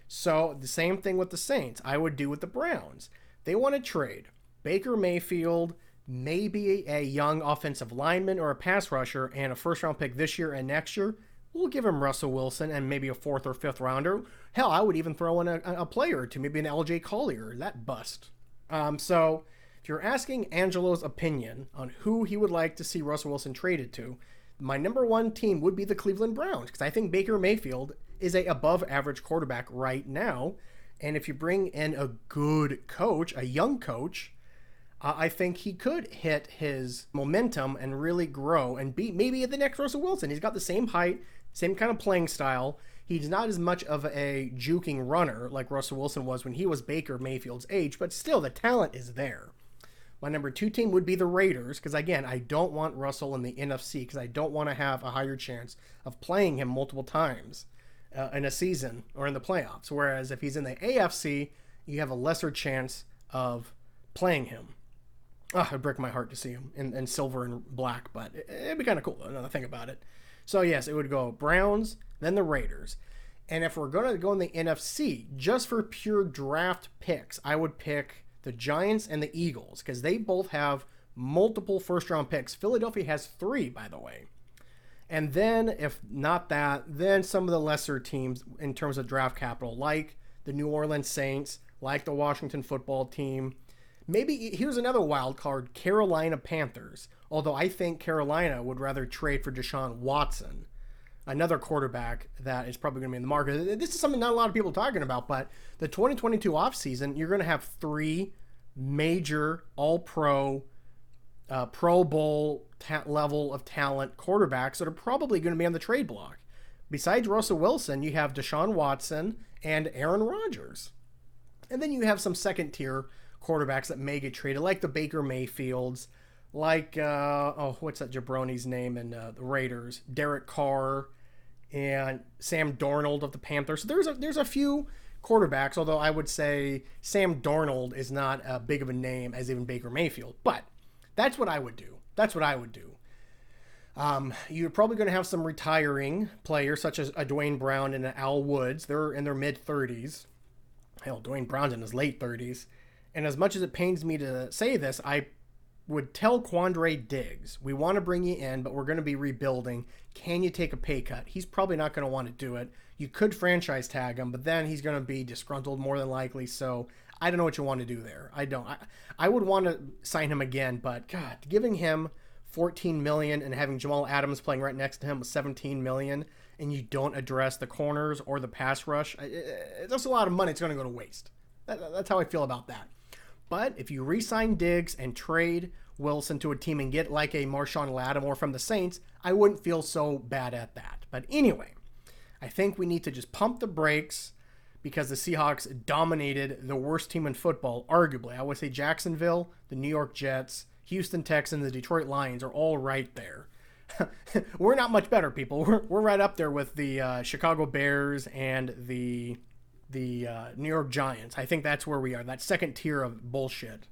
So the same thing with the Saints. I would do with the Browns. They want to trade Baker Mayfield, maybe a young offensive lineman or a pass rusher, and a first-round pick this year and next year. We'll give him Russell Wilson and maybe a 4th or 5th rounder. Hell, I would even throw in a player or two, maybe an LJ Collier, that bust. So if you're asking Angelo's opinion on who he would like to see Russell Wilson traded to, my number one team would be the Cleveland Browns, because I think Baker Mayfield is a above average quarterback right now. And if you bring in a good coach, a young coach, I think he could hit his momentum and really grow and be maybe the next Russell Wilson. He's got the same height, same kind of playing style. He's not as much of a juking runner like Russell Wilson was when he was Baker Mayfield's age, but still the talent is there. My number 2 team would be the Raiders, because again, I don't want Russell in the NFC, because I don't want to have a higher chance of playing him multiple times in a season or in the playoffs. Whereas if he's in the AFC, you have a lesser chance of playing him. It'd break my heart to see him in silver and black, but it'd be kind of cool, another thing about it. So yes, it would go Browns, then the Raiders. And if we're going to go in the NFC, just for pure draft picks, I would pick the Giants and the Eagles, because they both have multiple first-round picks. Philadelphia has 3, by the way. And then, if not that, then some of the lesser teams in terms of draft capital, like the New Orleans Saints, like the Washington football team. Maybe, here's another wild card, Carolina Panthers. Although I think Carolina would rather trade for Deshaun Watson, another quarterback that is probably going to be in the market. This is something not a lot of people are talking about, but the 2022 offseason, you're going to have 3 major all-pro, Pro Bowl level of talent quarterbacks that are probably going to be on the trade block. Besides Russell Wilson, you have Deshaun Watson and Aaron Rodgers. And then you have some second-tier quarterbacks that may get traded, like the Baker Mayfields, like, what's that jabroni's name in the Raiders? Derek Carr and Sam Darnold of the Panthers. So there's a few quarterbacks, although I would say Sam Darnold is not as big of a name as even Baker Mayfield. But that's what I would do. You're probably going to have some retiring players, such as a Dwayne Brown and an Al Woods. They're in their mid-30s. Hell, Dwayne Brown's in his late 30s. And as much as it pains me to say this, I would tell Quandre Diggs, we want to bring you in, but we're going to be rebuilding. Can you take a pay cut? He's probably not going to want to do it. You could franchise tag him, but then he's going to be disgruntled more than likely. So I don't know what you want to do there. I don't. I would want to sign him again, but God, giving him $14 million and having Jamal Adams playing right next to him with $17 million, and you don't address the corners or the pass rush, that's a lot of money. It's going to go to waste. That's how I feel about that. But if you re-sign Diggs and trade Wilson to a team and get like a Marshawn Lattimore from the Saints, I wouldn't feel so bad at that. But anyway, I think we need to just pump the brakes, because the Seahawks dominated the worst team in football, arguably. I would say Jacksonville, the New York Jets, Houston Texans, the Detroit Lions are all right there. We're not much better, people. We're right up there with the Chicago Bears and the New York Giants. I think that's where we are, that second tier of bullshit.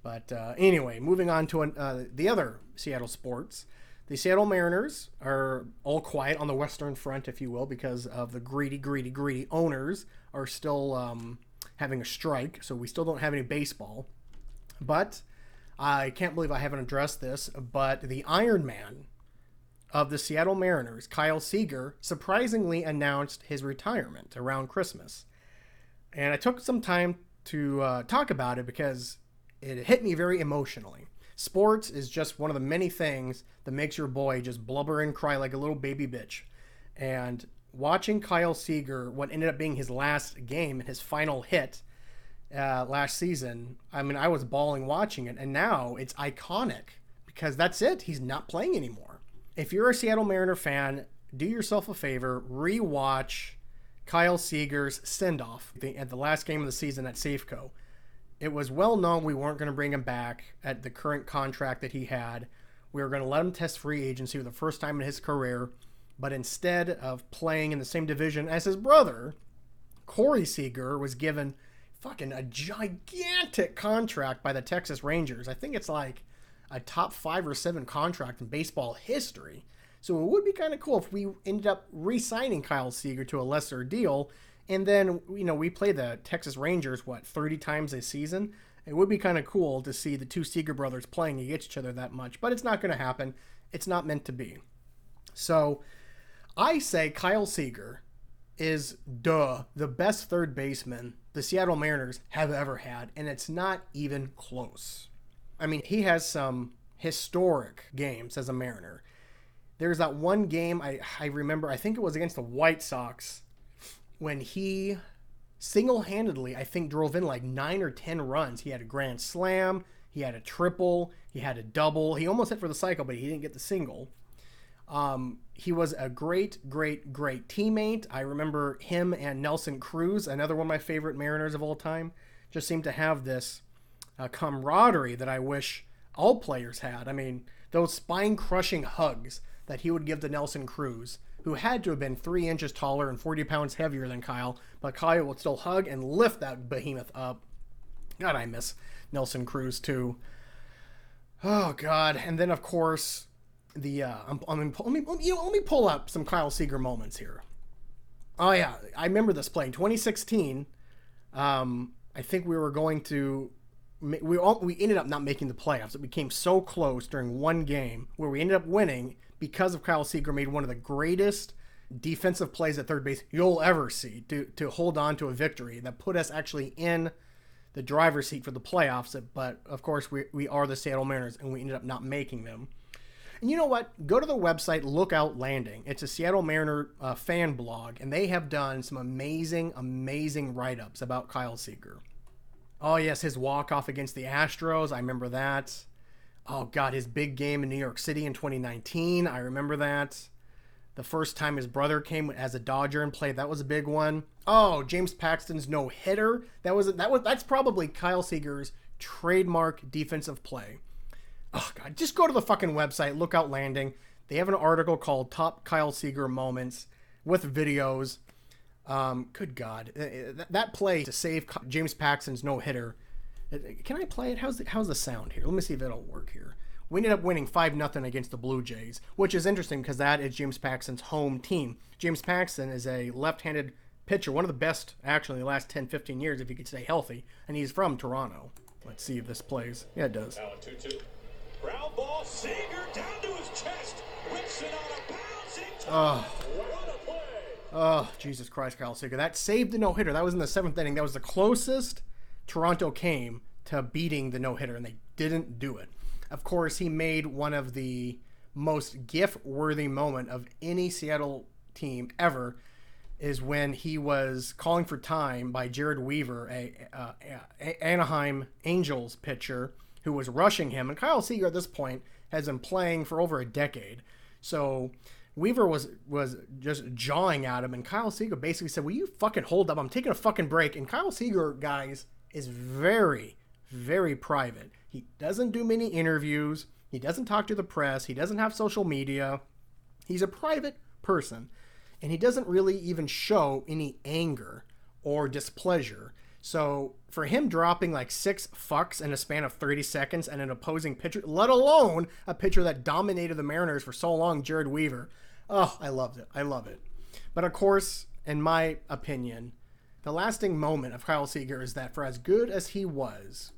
But anyway, moving on to the other Seattle sports. The Seattle Mariners are all quiet on the Western Front, if you will, because of the greedy owners are still having a strike, so we still don't have any baseball. But I can't believe I haven't addressed this, but the Iron Man of the Seattle Mariners, Kyle Seager, surprisingly announced his retirement around Christmas. And I took some time to talk about it because it hit me very emotionally. Sports is just one of the many things that makes your boy just blubber and cry like a little baby bitch. And watching Kyle Seager, what ended up being his last game, his final hit last season, I mean, I was bawling watching it. And now it's iconic because that's it. He's not playing anymore. If you're a Seattle Mariner fan, do yourself a favor, rewatch Kyle Seager's send-off at the last game of the season at Safeco. It was well known we weren't going to bring him back at the current contract that he had. We were going to let him test free agency for the first time in his career. But instead of playing in the same division as his brother, Corey Seager was given fucking a gigantic contract by the Texas Rangers. I think it's like a top 5 or 7 contract in baseball history. So it would be kind of cool if we ended up re-signing Kyle Seager to a lesser deal. And then, we play the Texas Rangers, 30 times a season? It would be kind of cool to see the two Seager brothers playing against each other that much. But it's not going to happen. It's not meant to be. So I say Kyle Seager is, the best third baseman the Seattle Mariners have ever had. And it's not even close. I mean, he has some historic games as a Mariner. There's that one game I remember, I think it was against the White Sox, when he single-handedly, I think, drove in like 9 or 10 runs. He had a grand slam, he had a triple, he had a double. He almost hit for the cycle, but he didn't get the single. He was a great teammate. I remember him and Nelson Cruz, another one of my favorite Mariners of all time, just seemed to have this camaraderie that I wish all players had. I mean, those spine-crushing hugs that he would give to Nelson Cruz, who had to have been 3 inches taller and 40 pounds heavier than Kyle, but Kyle would still hug and lift that behemoth up. God, I miss Nelson Cruz too. Oh God. And then of course let me pull up some Kyle Seager moments here. Oh yeah, I remember this play in 2016. I think we were going to we ended up not making the playoffs. It became so close during one game where we ended up winning because of Kyle Seager made one of the greatest defensive plays at third base you'll ever see to hold on to a victory that put us actually in the driver's seat for the playoffs. But of course we are the Seattle Mariners and we ended up not making them. And you know what? Go to the website Lookout Landing. It's a Seattle Mariner fan blog, and they have done some amazing write-ups about Kyle Seager. Oh yes, his walk-off against the Astros. I remember that. Oh God, his big game in New York City in 2019. I remember that. The first time his brother came as a Dodger and played, that was a big one. Oh, James Paxton's no-hitter. That's probably Kyle Seager's trademark defensive play. Oh God, just go to the fucking website, Lookout Landing. They have an article called Top Kyle Seager Moments with videos. Good God, that play to save James Paxton's no-hitter. Can I play it? How's the sound here? Let me see if it'll work here. We ended up winning 5-0 against the Blue Jays, which is interesting because that is James Paxton's home team. James Paxton is a left-handed pitcher, one of the best actually in the last 10-15 years if he could stay healthy, and he's from Toronto. Let's see if this plays. Yeah, it does. Now a 2-2. Ground ball, Seager down to his chest. Wilson on a bouncing top. What a play. Oh, Jesus Christ, Kyle Seager. That saved the no-hitter. That was in the 7th inning. That was the closest Toronto came to beating the no-hitter, and they didn't do it. Of course, he made one of the most GIF-worthy moment of any Seattle team ever is when he was calling for time by Jared Weaver, a Anaheim Angels pitcher, who was rushing him. And Kyle Seager at this point has been playing for over a decade. So Weaver was just jawing at him, and Kyle Seager basically said, will you fucking hold up? I'm taking a fucking break. And Kyle Seager, guys, is very, very private. He doesn't do many interviews. He doesn't talk to the press. He doesn't have social media. He's a private person, and he doesn't really even show any anger or displeasure. So for him dropping like 6 fucks in a span of 30 seconds and an opposing pitcher, let alone a pitcher that dominated the Mariners for so long, Jared Weaver, oh, I loved it. I love it. But of course, in my opinion, the lasting moment of Kyle Seager is that for as good as he was,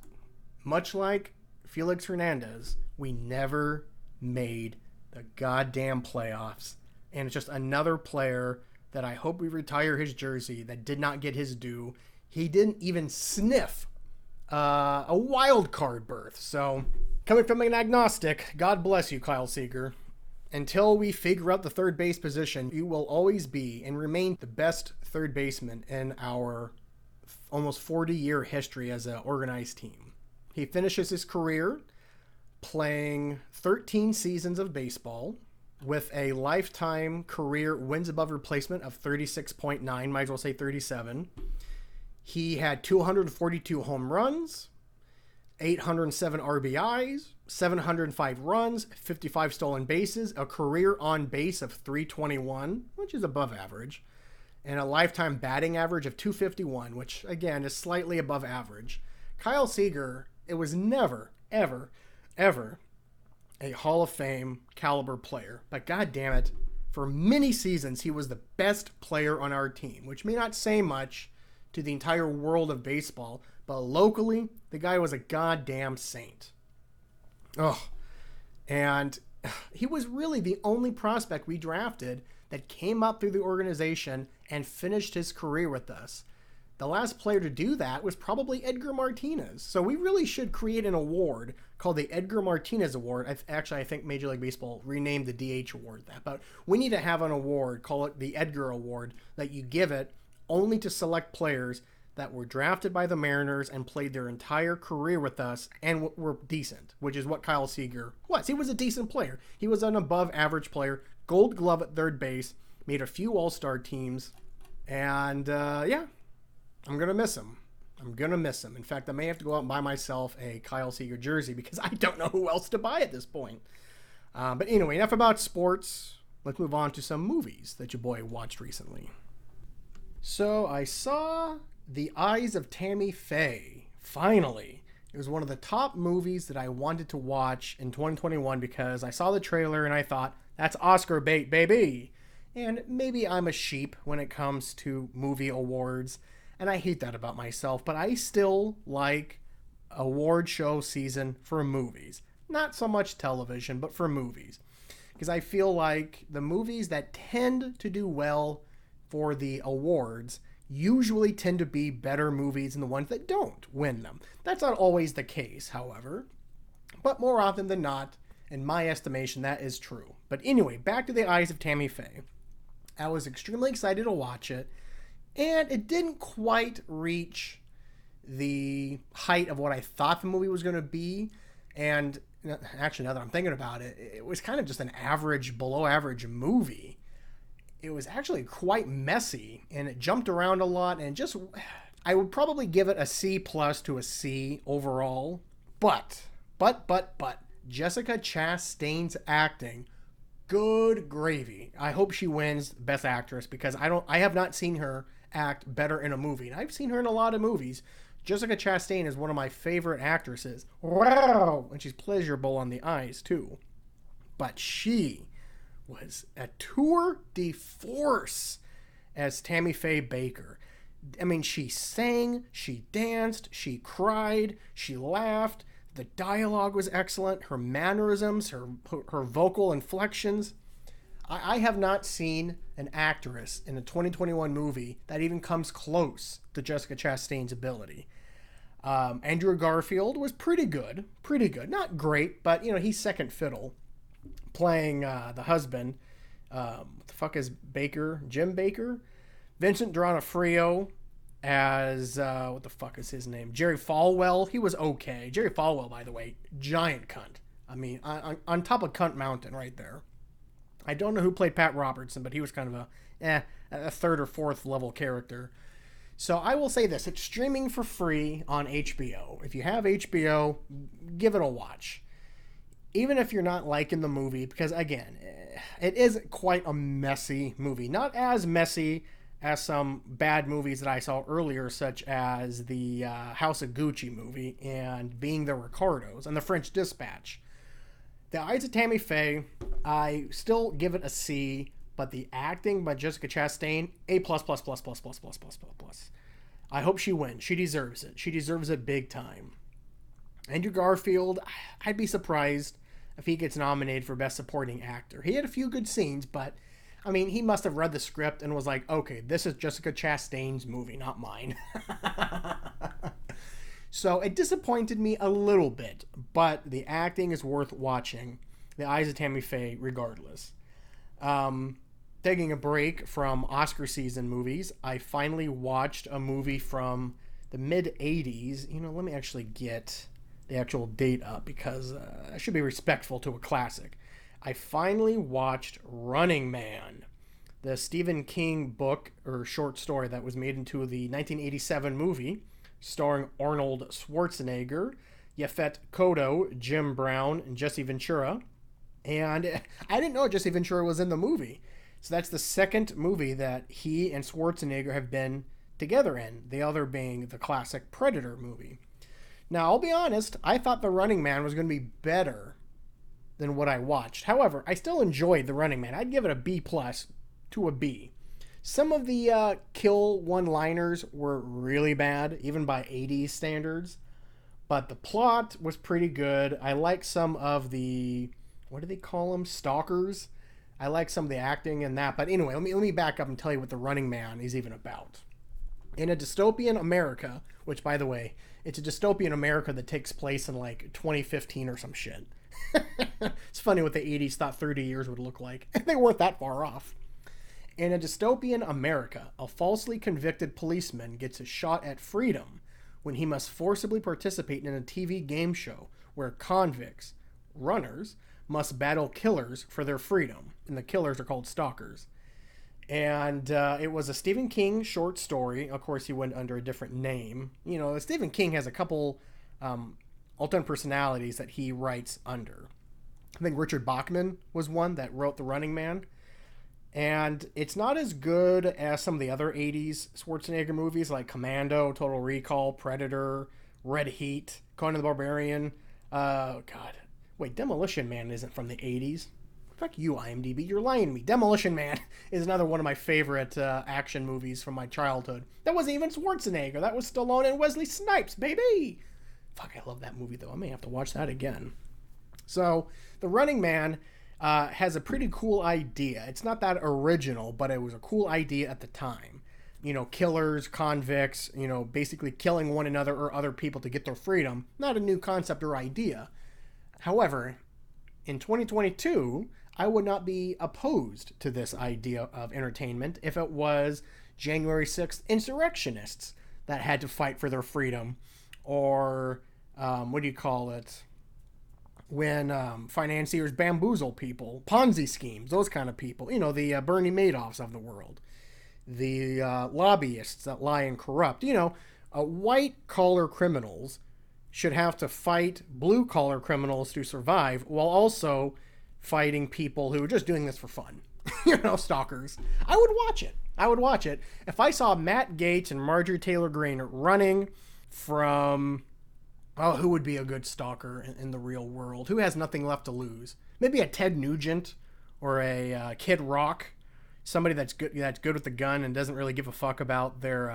much like Felix Hernandez, we never made the goddamn playoffs. And it's just another player that I hope we retire his jersey that did not get his due. He didn't even sniff a wild card berth. So, coming from an agnostic, God bless you, Kyle Seager. Until we figure out the third base position, you will always be and remain the best third baseman in our almost 40-year history as an organized team. He finishes his career playing 13 seasons of baseball with a lifetime career wins above replacement of 36.9, might as well say 37. He had 242 home runs, 807 RBIs, 705 runs, 55 stolen bases, a career on base of 321, which is above average, and a lifetime batting average of 251, which again is slightly above average. Kyle Seager, it was never, ever, ever a Hall of Fame caliber player, but god damn it, for many seasons he was the best player on our team, which may not say much to the entire world of baseball, but locally, the guy was a goddamn saint. Oh, and he was really the only prospect we drafted that came up through the organization and finished his career with us. The last player to do that was probably Edgar Martinez. So we really should create an award called the Edgar Martinez Award. I think Major League Baseball renamed the DH award that, but we need to have an award, call it the Edgar Award, that you give it only to select players that were drafted by the Mariners and played their entire career with us and were decent, which is what Kyle Seager was. He was a decent player. He was an above average player, Gold Glove at third base, made a few All-Star teams, and yeah, I'm going to miss him. I'm going to miss him. In fact, I may have to go out and buy myself a Kyle Seager jersey because I don't know who else to buy at this point. But anyway, enough about sports. Let's move on to some movies that your boy watched recently. So I saw The Eyes of Tammy Faye. Finally. It was one of the top movies that I wanted to watch in 2021 because I saw the trailer and I thought, that's Oscar bait, baby. And maybe I'm a sheep when it comes to movie awards, and I hate that about myself, but I still like award show season for movies. Not so much television, but for movies. Because I feel like the movies that tend to do well for the awards usually tend to be better movies than the ones that don't win them. That's not always the case, however, but more often than not, in my estimation, that is true. But anyway, back to The Eyes of Tammy Faye. I was extremely excited to watch it, and it didn't quite reach the height of what I thought the movie was going to be, and actually, now that I'm thinking about it, it was kind of just an average, below average movie. It was actually quite messy, and it jumped around a lot, and just, I would probably give it a C plus to a C overall. But, Jessica Chastain's acting, good gravy. I hope she wins Best Actress because I have not seen her act better in a movie. And I've seen her in a lot of movies. Jessica Chastain is one of my favorite actresses. Wow! And she's pleasurable on the eyes, too. But she was a tour de force as Tammy Faye Bakker. I mean, she sang, she danced, she cried, she laughed. The dialogue was excellent. Her mannerisms, her vocal inflections. I have not seen an actress in a 2021 movie that even comes close to Jessica Chastain's ability. Andrew Garfield was pretty good. Not great, but, you know, he's second fiddle. Playing the husband. What the fuck is Baker? Jim Baker? Vincent D'Onofrio as, what the fuck is his name? Jerry Falwell. He was okay. Jerry Falwell, by the way, giant cunt. I mean, on top of Cunt Mountain right there. I don't know who played Pat Robertson, but he was kind of a third or fourth level character. So I will say this. It's streaming for free on HBO. If you have HBO, give it a watch. Even if you're not liking the movie, because again, it is quite a messy movie. Not as messy as some bad movies that I saw earlier, such as the House of Gucci movie and Being the Ricardos and The French Dispatch. The Eyes of Tammy Faye, I still give it a C, but the acting by Jessica Chastain, A+++++++++++. I hope she wins. She deserves it. She deserves it big time. Andrew Garfield, I'd be surprised if he gets nominated for Best Supporting Actor. He had a few good scenes, but, I mean, he must have read the script and was like, okay, this is Jessica Chastain's movie, not mine. So it disappointed me a little bit, but the acting is worth watching. The Eyes of Tammy Faye, regardless. Taking a break from Oscar season movies, I finally watched a movie from the mid-'80s. You know, let me actually get the actual date up because I should be respectful to a classic. I finally watched Running Man, the Stephen King book or short story that was made into the 1987 movie, starring Arnold Schwarzenegger, Yaphet Kotto, Jim Brown, and Jesse Ventura. And I didn't know Jesse Ventura was in the movie. So that's the second movie that he and Schwarzenegger have been together in, the other being the classic Predator movie. Now, I'll be honest, I thought The Running Man was going to be better than what I watched. However, I still enjoyed The Running Man. I'd give it a B+ to a B. Some of the kill one-liners were really bad, even by 80s standards. But the plot was pretty good. I like some of the, what do they call them? Stalkers. I like some of the acting in that. But anyway, let me back up and tell you what The Running Man is even about. In a dystopian America, which, by the way, it's a dystopian America that takes place in like 2015 or some shit. It's funny what the 80s thought 30 years would look like. They weren't that far off. In a dystopian America, a falsely convicted policeman gets a shot at freedom when he must forcibly participate in a TV game show where convicts, runners, must battle killers for their freedom. And the killers are called stalkers. And it was a Stephen King short story. Of course, he went under a different name. You know, Stephen King has a couple alternate personalities that he writes under. I think Richard Bachman was one that wrote The Running Man. And it's not as good as some of the other 80s Schwarzenegger movies like Commando, Total Recall, Predator, Red Heat, Conan the Barbarian. God. Wait, Demolition Man isn't from the 80s. Fuck you, IMDb. You're lying to me. Demolition Man is another one of my favorite action movies from my childhood. That wasn't even Schwarzenegger. That was Stallone and Wesley Snipes, baby. Fuck, I love that movie, though. I may have to watch that again. So, The Running Man has a pretty cool idea. It's not that original, but it was a cool idea at the time. You know, killers, convicts, you know, basically killing one another or other people to get their freedom. Not a new concept or idea. However, in 2022, I would not be opposed to this idea of entertainment if it was January 6th insurrectionists that had to fight for their freedom. Or, what do you call it? When financiers bamboozle people, Ponzi schemes, those kind of people. You know, the Bernie Madoffs of the world. The lobbyists that lie and corrupt. You know, white-collar criminals should have to fight blue-collar criminals to survive while also fighting people who are just doing this for fun. You know, stalkers. I would watch it. I would watch it. If I saw Matt Gaetz and Marjorie Taylor Greene running from... Oh, who would be a good stalker in the real world? Who has nothing left to lose? Maybe a Ted Nugent or a Kid Rock. Somebody that's good with the gun and doesn't really give a fuck about their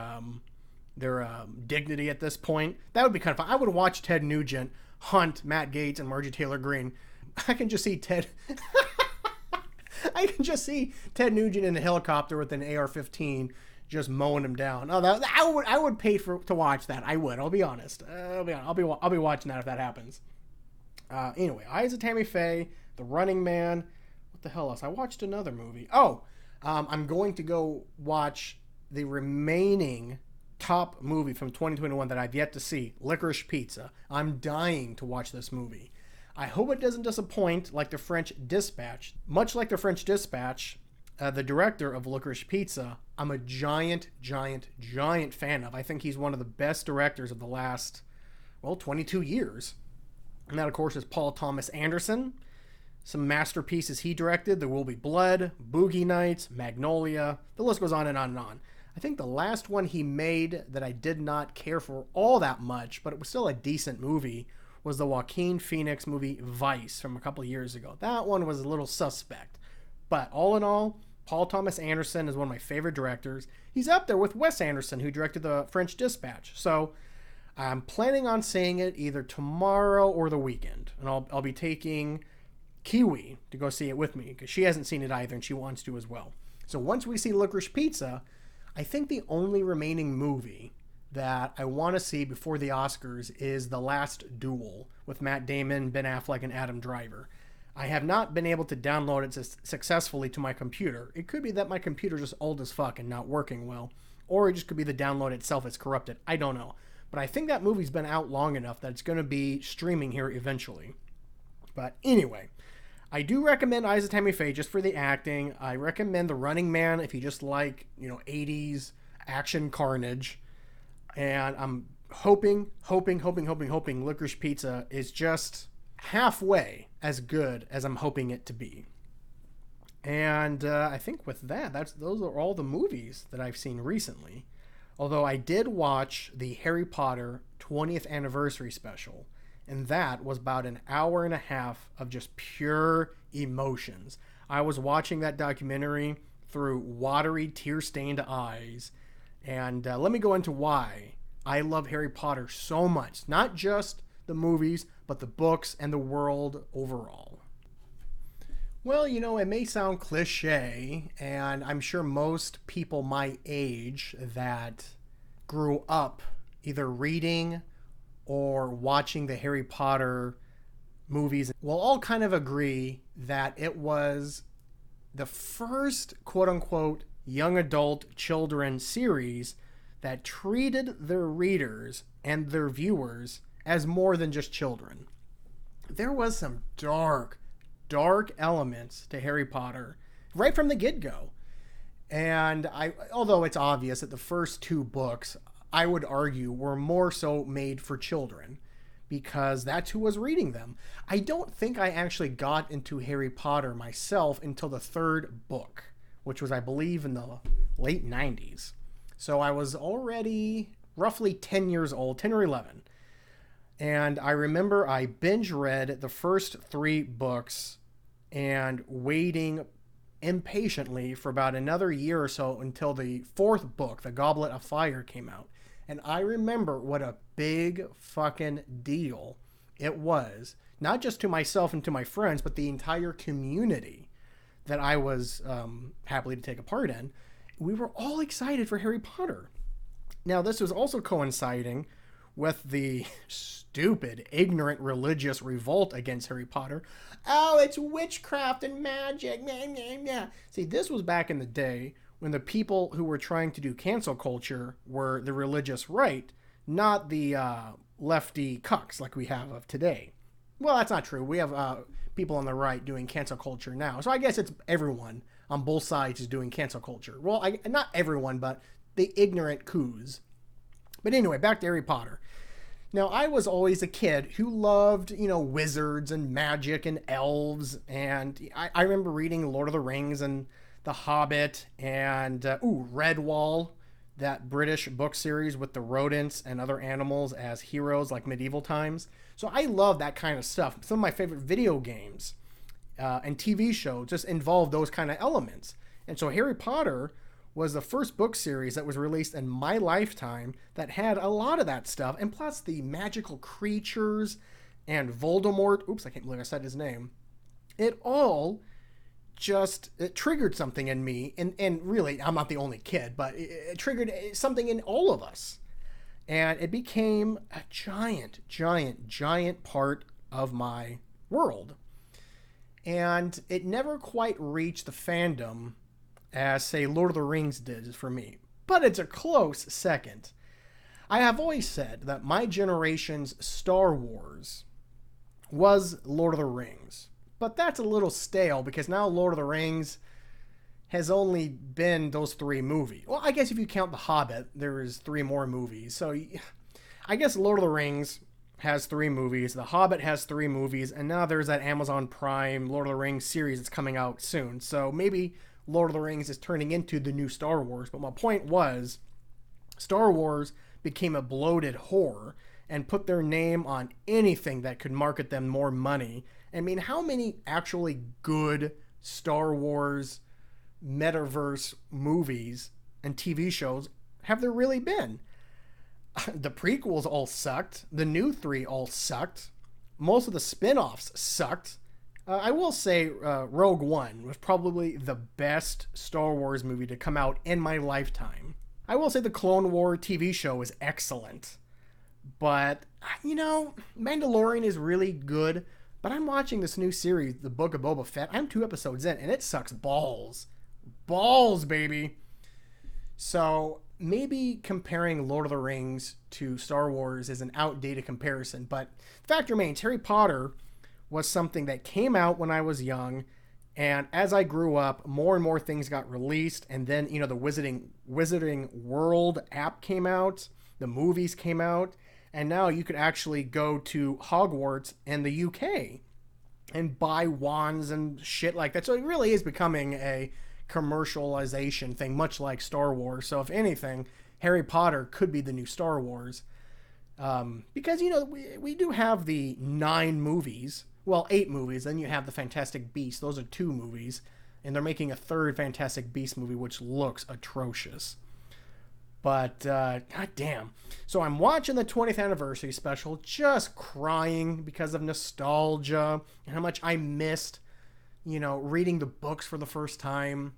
dignity at this point. That would be kind of fun. I would watch Ted Nugent hunt Matt Gaetz and Marjorie Taylor Greene. I can just see Ted Ted Nugent in a helicopter with an AR-15 just mowing him down. Oh, I would pay to watch that. I would. I'll be honest. I'll be watching that if that happens. Anyway, Eyes of Tammy Faye, The Running Man. What the hell else? I watched another movie. I'm going to go watch the remaining top movie from 2021 that I've yet to see, Licorice Pizza. I'm dying to watch this movie. I hope it doesn't disappoint like The French Dispatch. Much like The French Dispatch, the director of Licorice Pizza, I'm a giant fan of. I think he's one of the best directors of the last, 22 years. And that, of course, is Paul Thomas Anderson. Some masterpieces he directed: There Will Be Blood, Boogie Nights, Magnolia. The list goes on and on and on. I think the last one he made that I did not care for all that much, but it was still a decent movie, was the Joaquin Phoenix movie Vice from a couple of years ago. That one was a little suspect. But all in all, Paul Thomas Anderson is one of my favorite directors. He's up there with Wes Anderson, who directed The French Dispatch. So I'm planning on seeing it either tomorrow or the weekend. And I'll be taking Kiwi to go see it with me because she hasn't seen it either and she wants to as well. So once we see Licorice Pizza, I think the only remaining movie that I want to see before the Oscars is The Last Duel with Matt Damon, Ben Affleck, and Adam Driver. I have not been able to download it successfully to my computer. It could be that my computer's just old as fuck and not working well, or it just could be the download itself is corrupted. I don't know. But I think that movie's been out long enough that it's going to be streaming here eventually. But anyway, I do recommend Eyes of Tammy Faye just for the acting. I recommend The Running Man if you just like, 80s action carnage. And I'm hoping Licorice Pizza is just halfway as good as I'm hoping it to be. And I think with that, those are all the movies that I've seen recently. Although I did watch the Harry Potter 20th anniversary special, and that was about an hour and a half of just pure emotions. I was watching that documentary through watery, tear-stained eyes. And let me go into why I love Harry Potter so much. Not just the movies, but the books and the world overall. Well, it may sound cliche, and I'm sure most people my age that grew up either reading or watching the Harry Potter movies will all kind of agree that it was the first quote-unquote young adult children series that treated their readers and their viewers as more than just children. There was some dark elements to Harry Potter right from the get-go. And although it's obvious that the first two books, I would argue, were more so made for children because that's who was reading them. I don't think I actually got into Harry Potter myself until the third book, which was, I believe, in the late 90s. So I was already roughly 10 years old, 10 or 11. And I remember I binge read the first three books and waiting impatiently for about another year or so until the fourth book, The Goblet of Fire, came out. And I remember what a big fucking deal it was, not just to myself and to my friends, but the entire community that I was happily to take a part in. We were all excited for Harry Potter. Now, this was also coinciding with the stupid, ignorant religious revolt against Harry Potter. Oh, it's witchcraft and magic. Nah, nah, nah. See, this was back in the day when the people who were trying to do cancel culture were the religious right, not the lefty cucks like we have of today. Well, that's not true. We have people on the right doing cancel culture now. So I guess it's everyone on both sides is doing cancel culture. Well, not everyone, but the ignorant coos. But anyway, back to Harry Potter. Now, I was always a kid who loved, wizards and magic and elves. And I remember reading Lord of the Rings and The Hobbit and, Redwall, that British book series with the rodents and other animals as heroes like medieval times. So I love that kind of stuff. Some of my favorite video games and TV shows just involve those kind of elements. And so Harry Potter was the first book series that was released in my lifetime that had a lot of that stuff. And plus the magical creatures and Voldemort. Oops, I can't believe I said his name. It all it triggered something in me. And really, I'm not the only kid, but it triggered something in all of us. And it became a giant part of my world. And it never quite reached the fandom as, say, Lord of the Rings did for me. But it's a close second. I have always said that my generation's Star Wars was Lord of the Rings. But that's a little stale because now Lord of the Rings has only been those three movies. Well, I guess if you count The Hobbit, there is three more movies. So I guess Lord of the Rings has three movies. The Hobbit has three movies. And now there's that Amazon Prime Lord of the Rings series that's coming out soon. So maybe Lord of the Rings is turning into the new Star Wars. But my point was, Star Wars became a bloated whore and put their name on anything that could market them more money. I mean, how many actually good Star Wars metaverse movies and TV shows have there really been? The prequels all sucked. The new 3 all sucked. Most of the spin-offs sucked. I will say Rogue One was probably the best Star Wars movie to come out in my lifetime. I will say the Clone War TV show is excellent. But, you know, Mandalorian is really good. But I'm watching this new series, The Book of Boba Fett. I'm 2 episodes in, and it sucks balls. Balls, baby. So maybe comparing Lord of the Rings to Star Wars is an outdated comparison. But the fact remains, Harry Potter was something that came out when I was young. And as I grew up, more and more things got released. And then, you know, the Wizarding World app came out. The movies came out. And now you could actually go to Hogwarts in the UK and buy wands and shit like that. So it really is becoming a commercialization thing, much like Star Wars. So if anything, Harry Potter could be the new Star Wars. Because, you know, we do have the 9 movies. Well, 8 movies. Then you have the Fantastic Beasts. Those are 2 movies. And they're making a 3rd Fantastic Beasts movie, which looks atrocious. But, goddamn. So I'm watching the 20th anniversary special, just crying because of nostalgia and how much I missed, you know, reading the books for the first time,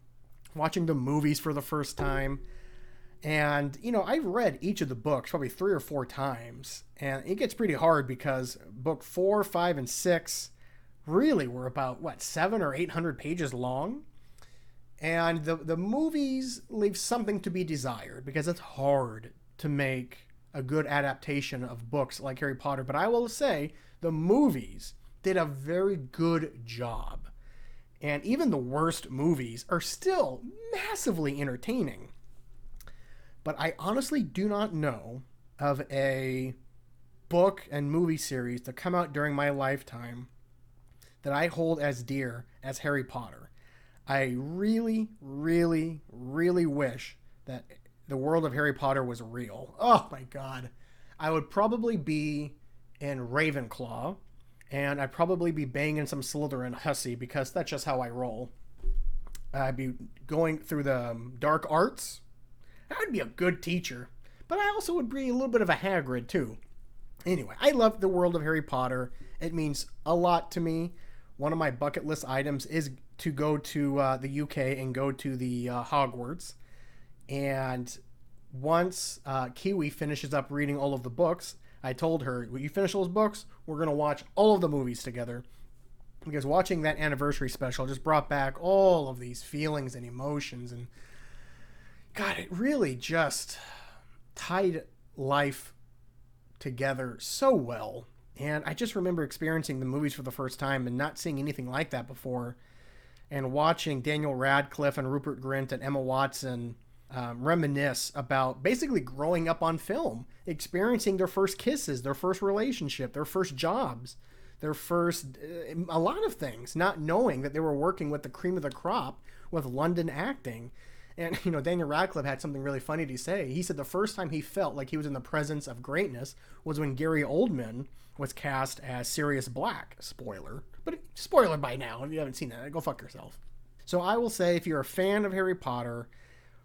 watching the movies for the first time. And, you know, I've read each of the books probably 3 or 4 times. And it gets pretty hard because book 4, 5, and 6 really were about, 700 or 800 pages long? And the movies leave something to be desired because it's hard to make a good adaptation of books like Harry Potter. But I will say the movies did a very good job. And even the worst movies are still massively entertaining. But I honestly do not know of a book and movie series to come out during my lifetime that I hold as dear as Harry Potter. I really, really, really wish that the world of Harry Potter was real. Oh my God. I would probably be in Ravenclaw, and I'd probably be banging some Slytherin hussy because that's just how I roll. I'd be going through the dark arts. I'd be a good teacher, but I also would be a little bit of a Hagrid too. Anyway, I love the world of Harry Potter. It means a lot to me. One of my bucket list items is to go to the UK and go to the Hogwarts. And once Kiwi finishes up reading all of the books, I told her, when you finish those books, we're going to watch all of the movies together. Because watching that anniversary special just brought back all of these feelings and emotions. And God, it really just tied life together so well. And I just remember experiencing the movies for the first time and not seeing anything like that before. And watching Daniel Radcliffe and Rupert Grint and Emma Watson reminisce about basically growing up on film, experiencing their first kisses, their first relationship, their first jobs, their first, a lot of things, not knowing that they were working with the cream of the crop with London acting. And, you know, Daniel Radcliffe had something really funny to say. He said the first time he felt like he was in the presence of greatness was when Gary Oldman was cast as Sirius Black. Spoiler. But spoiler by now. If you haven't seen that, go fuck yourself. So I will say, if you're a fan of Harry Potter,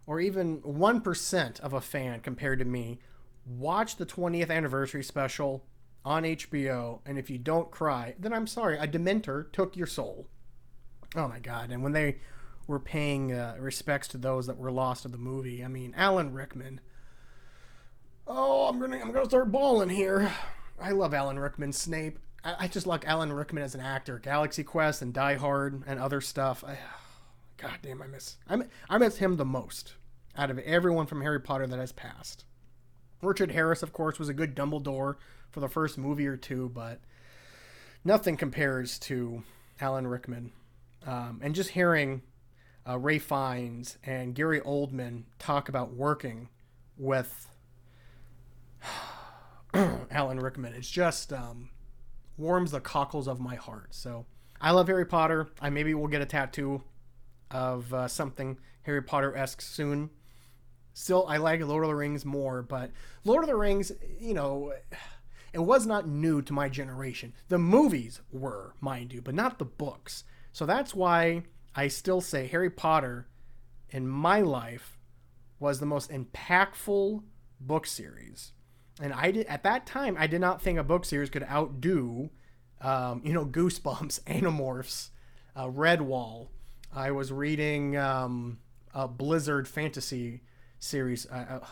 or even 1% of a fan compared to me, watch the 20th anniversary special on HBO. And if you don't cry, then I'm sorry. A Dementor took your soul. Oh my God. And when they were paying respects to those that were lost in the movie, I mean, Alan Rickman. Oh, I'm gonna start bawling here. I love Alan Rickman's Snape. I just like Alan Rickman as an actor. Galaxy Quest and Die Hard and other stuff. God damn, I miss him the most out of everyone from Harry Potter that has passed. Richard Harris, of course, was a good Dumbledore for the first movie or 2, but nothing compares to Alan Rickman. And just hearing Ray Fiennes and Gary Oldman talk about working with Alan Rickman, it's just warms the cockles of my heart. So I love Harry Potter. I maybe will get a tattoo of something Harry Potter-esque soon. Still, I like Lord of the Rings more, but Lord of the Rings, you know, it was not new to my generation. The movies were, mind you, but not the books. So that's why I still say Harry Potter in my life was the most impactful book series. And at that time, I did not think a book series could outdo, Goosebumps, Animorphs, Redwall. I was reading a Blizzard fantasy series.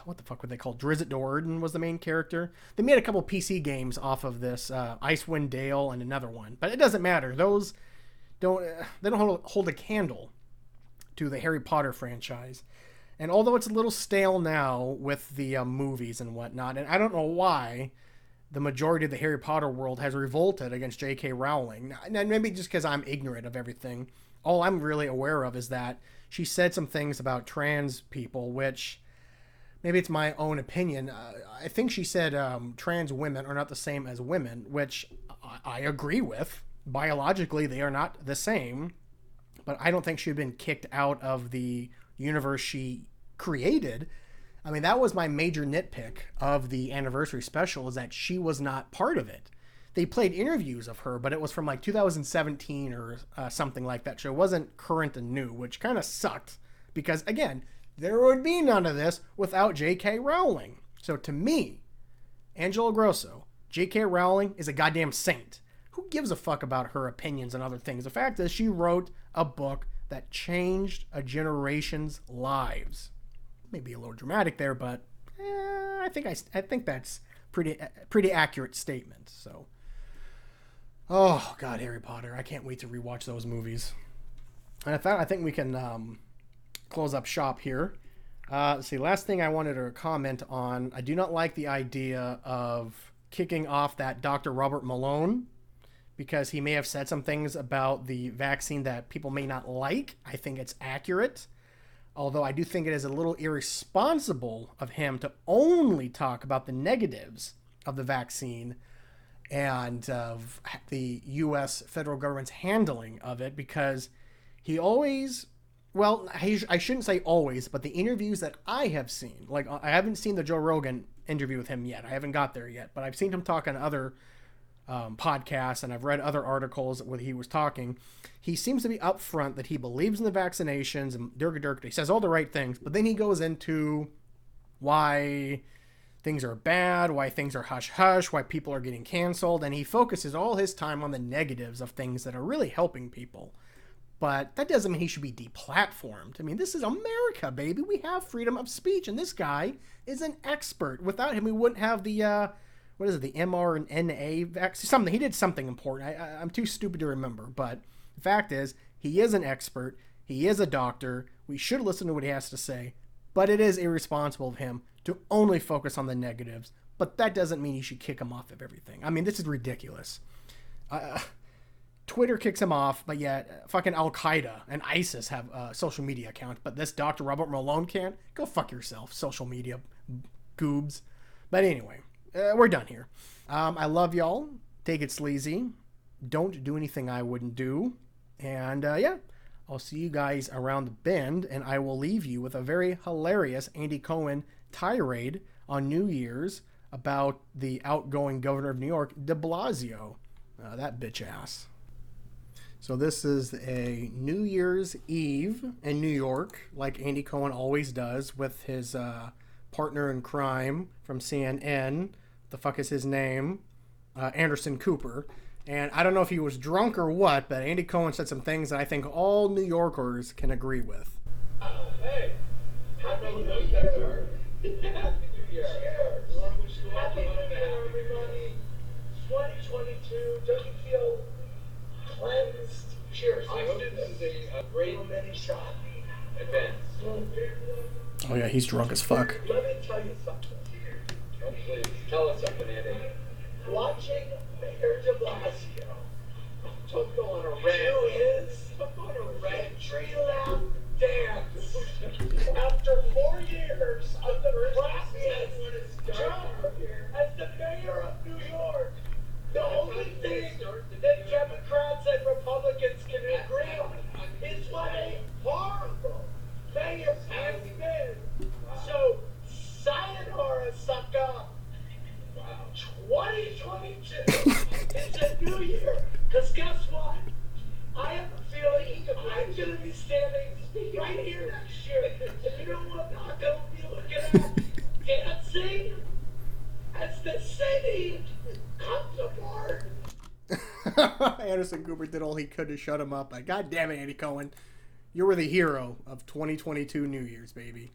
What the fuck were they called? Drizzt Do'Urden was the main character. They made a couple PC games off of this, Icewind Dale and another one. But it doesn't matter. Those don't hold a candle to the Harry Potter franchise. And although it's a little stale now with the movies and whatnot, and I don't know why the majority of the Harry Potter world has revolted against J.K. Rowling. And maybe just because I'm ignorant of everything. All I'm really aware of is that she said some things about trans people, which maybe it's my own opinion. I think she said trans women are not the same as women, which I agree with. Biologically, they are not the same. But I don't think she'd been kicked out of the universe she created. I mean, that was my major nitpick of the anniversary special, is that she was not part of it. They played interviews of her, but it was from like 2017 or something like that. So it wasn't current and new, which kind of sucked because, again, there would be none of this without J.K. Rowling. So to me, Angelo Grosso, J.K. Rowling is a goddamn saint. Who gives a fuck about her opinions and other things? The fact is, she wrote a book that changed a generation's lives. Maybe a little dramatic there, but I think that's pretty accurate statement. So, oh god, Harry Potter! I can't wait to rewatch those movies. And I think we can close up shop here. Let's see, last thing I wanted to comment on. I do not like the idea of kicking off that Dr. Robert Malone, because he may have said some things about the vaccine that people may not like. I think it's accurate. Although I do think it is a little irresponsible of him to only talk about the negatives of the vaccine and of the U.S. federal government's handling of it, because he always, well, I shouldn't say always, but the interviews that I have seen, like I haven't seen the Joe Rogan interview with him yet. I haven't got there yet, but I've seen him talk on other podcasts, and I've read other articles where he was talking. He seems to be upfront that he believes in the vaccinations and he says all the right things, but then he goes into why things are bad, why things are hush-hush, why people are getting canceled, and he focuses all his time on the negatives of things that are really helping people. But that doesn't mean he should be deplatformed. I mean, this is America, baby. We have freedom of speech, and this guy is an expert. Without him, we wouldn't have the the mRNA vaccine? Something. He did something important. I'm too stupid to remember. But the fact is, he is an expert. He is a doctor. We should listen to what he has to say. But it is irresponsible of him to only focus on the negatives. But that doesn't mean you should kick him off of everything. I mean, this is ridiculous. Twitter kicks him off, but yet fucking Al-Qaeda and ISIS have a social media account. But this Dr. Robert Malone can't? Go fuck yourself, social media goobs. But anyway. We're done here. I love y'all. Take it sleazy. Don't do anything I wouldn't do. And I'll see you guys around the bend, and I will leave you with a very hilarious Andy Cohen tirade on New Year's about the outgoing governor of New York, de Blasio. That bitch ass. So this is a New Year's Eve in New York, like Andy Cohen always does with his partner in crime from CNN. The fuck is his name? Anderson Cooper. And I don't know if he was drunk or what, but Andy Cohen said some things that I think all New Yorkers can agree with. Hey, Happy New Year. Happy New Year. Happy New Year, everybody. 2022, don't you feel cleansed? Cheers. I hope this is a great many shot advance. Oh yeah, he's drunk as fuck. Let me tell you something. Oh, please, tell us something, Andy. Watching Mayor de Blasio don't go on a rant. On a rant tree lap dance. After 4 years of the previous job as the mayor of New York, the only thing that Democrats and Republicans can agree on is what a hard Because guess what? I have a feeling I'm going to be standing right here next year. And you know what I'm not going to be looking at? Dancing as the city comes apart. Anderson Cooper did all he could to shut him up. But God damn it, Andy Cohen. You were the hero of 2022 New Year's, baby.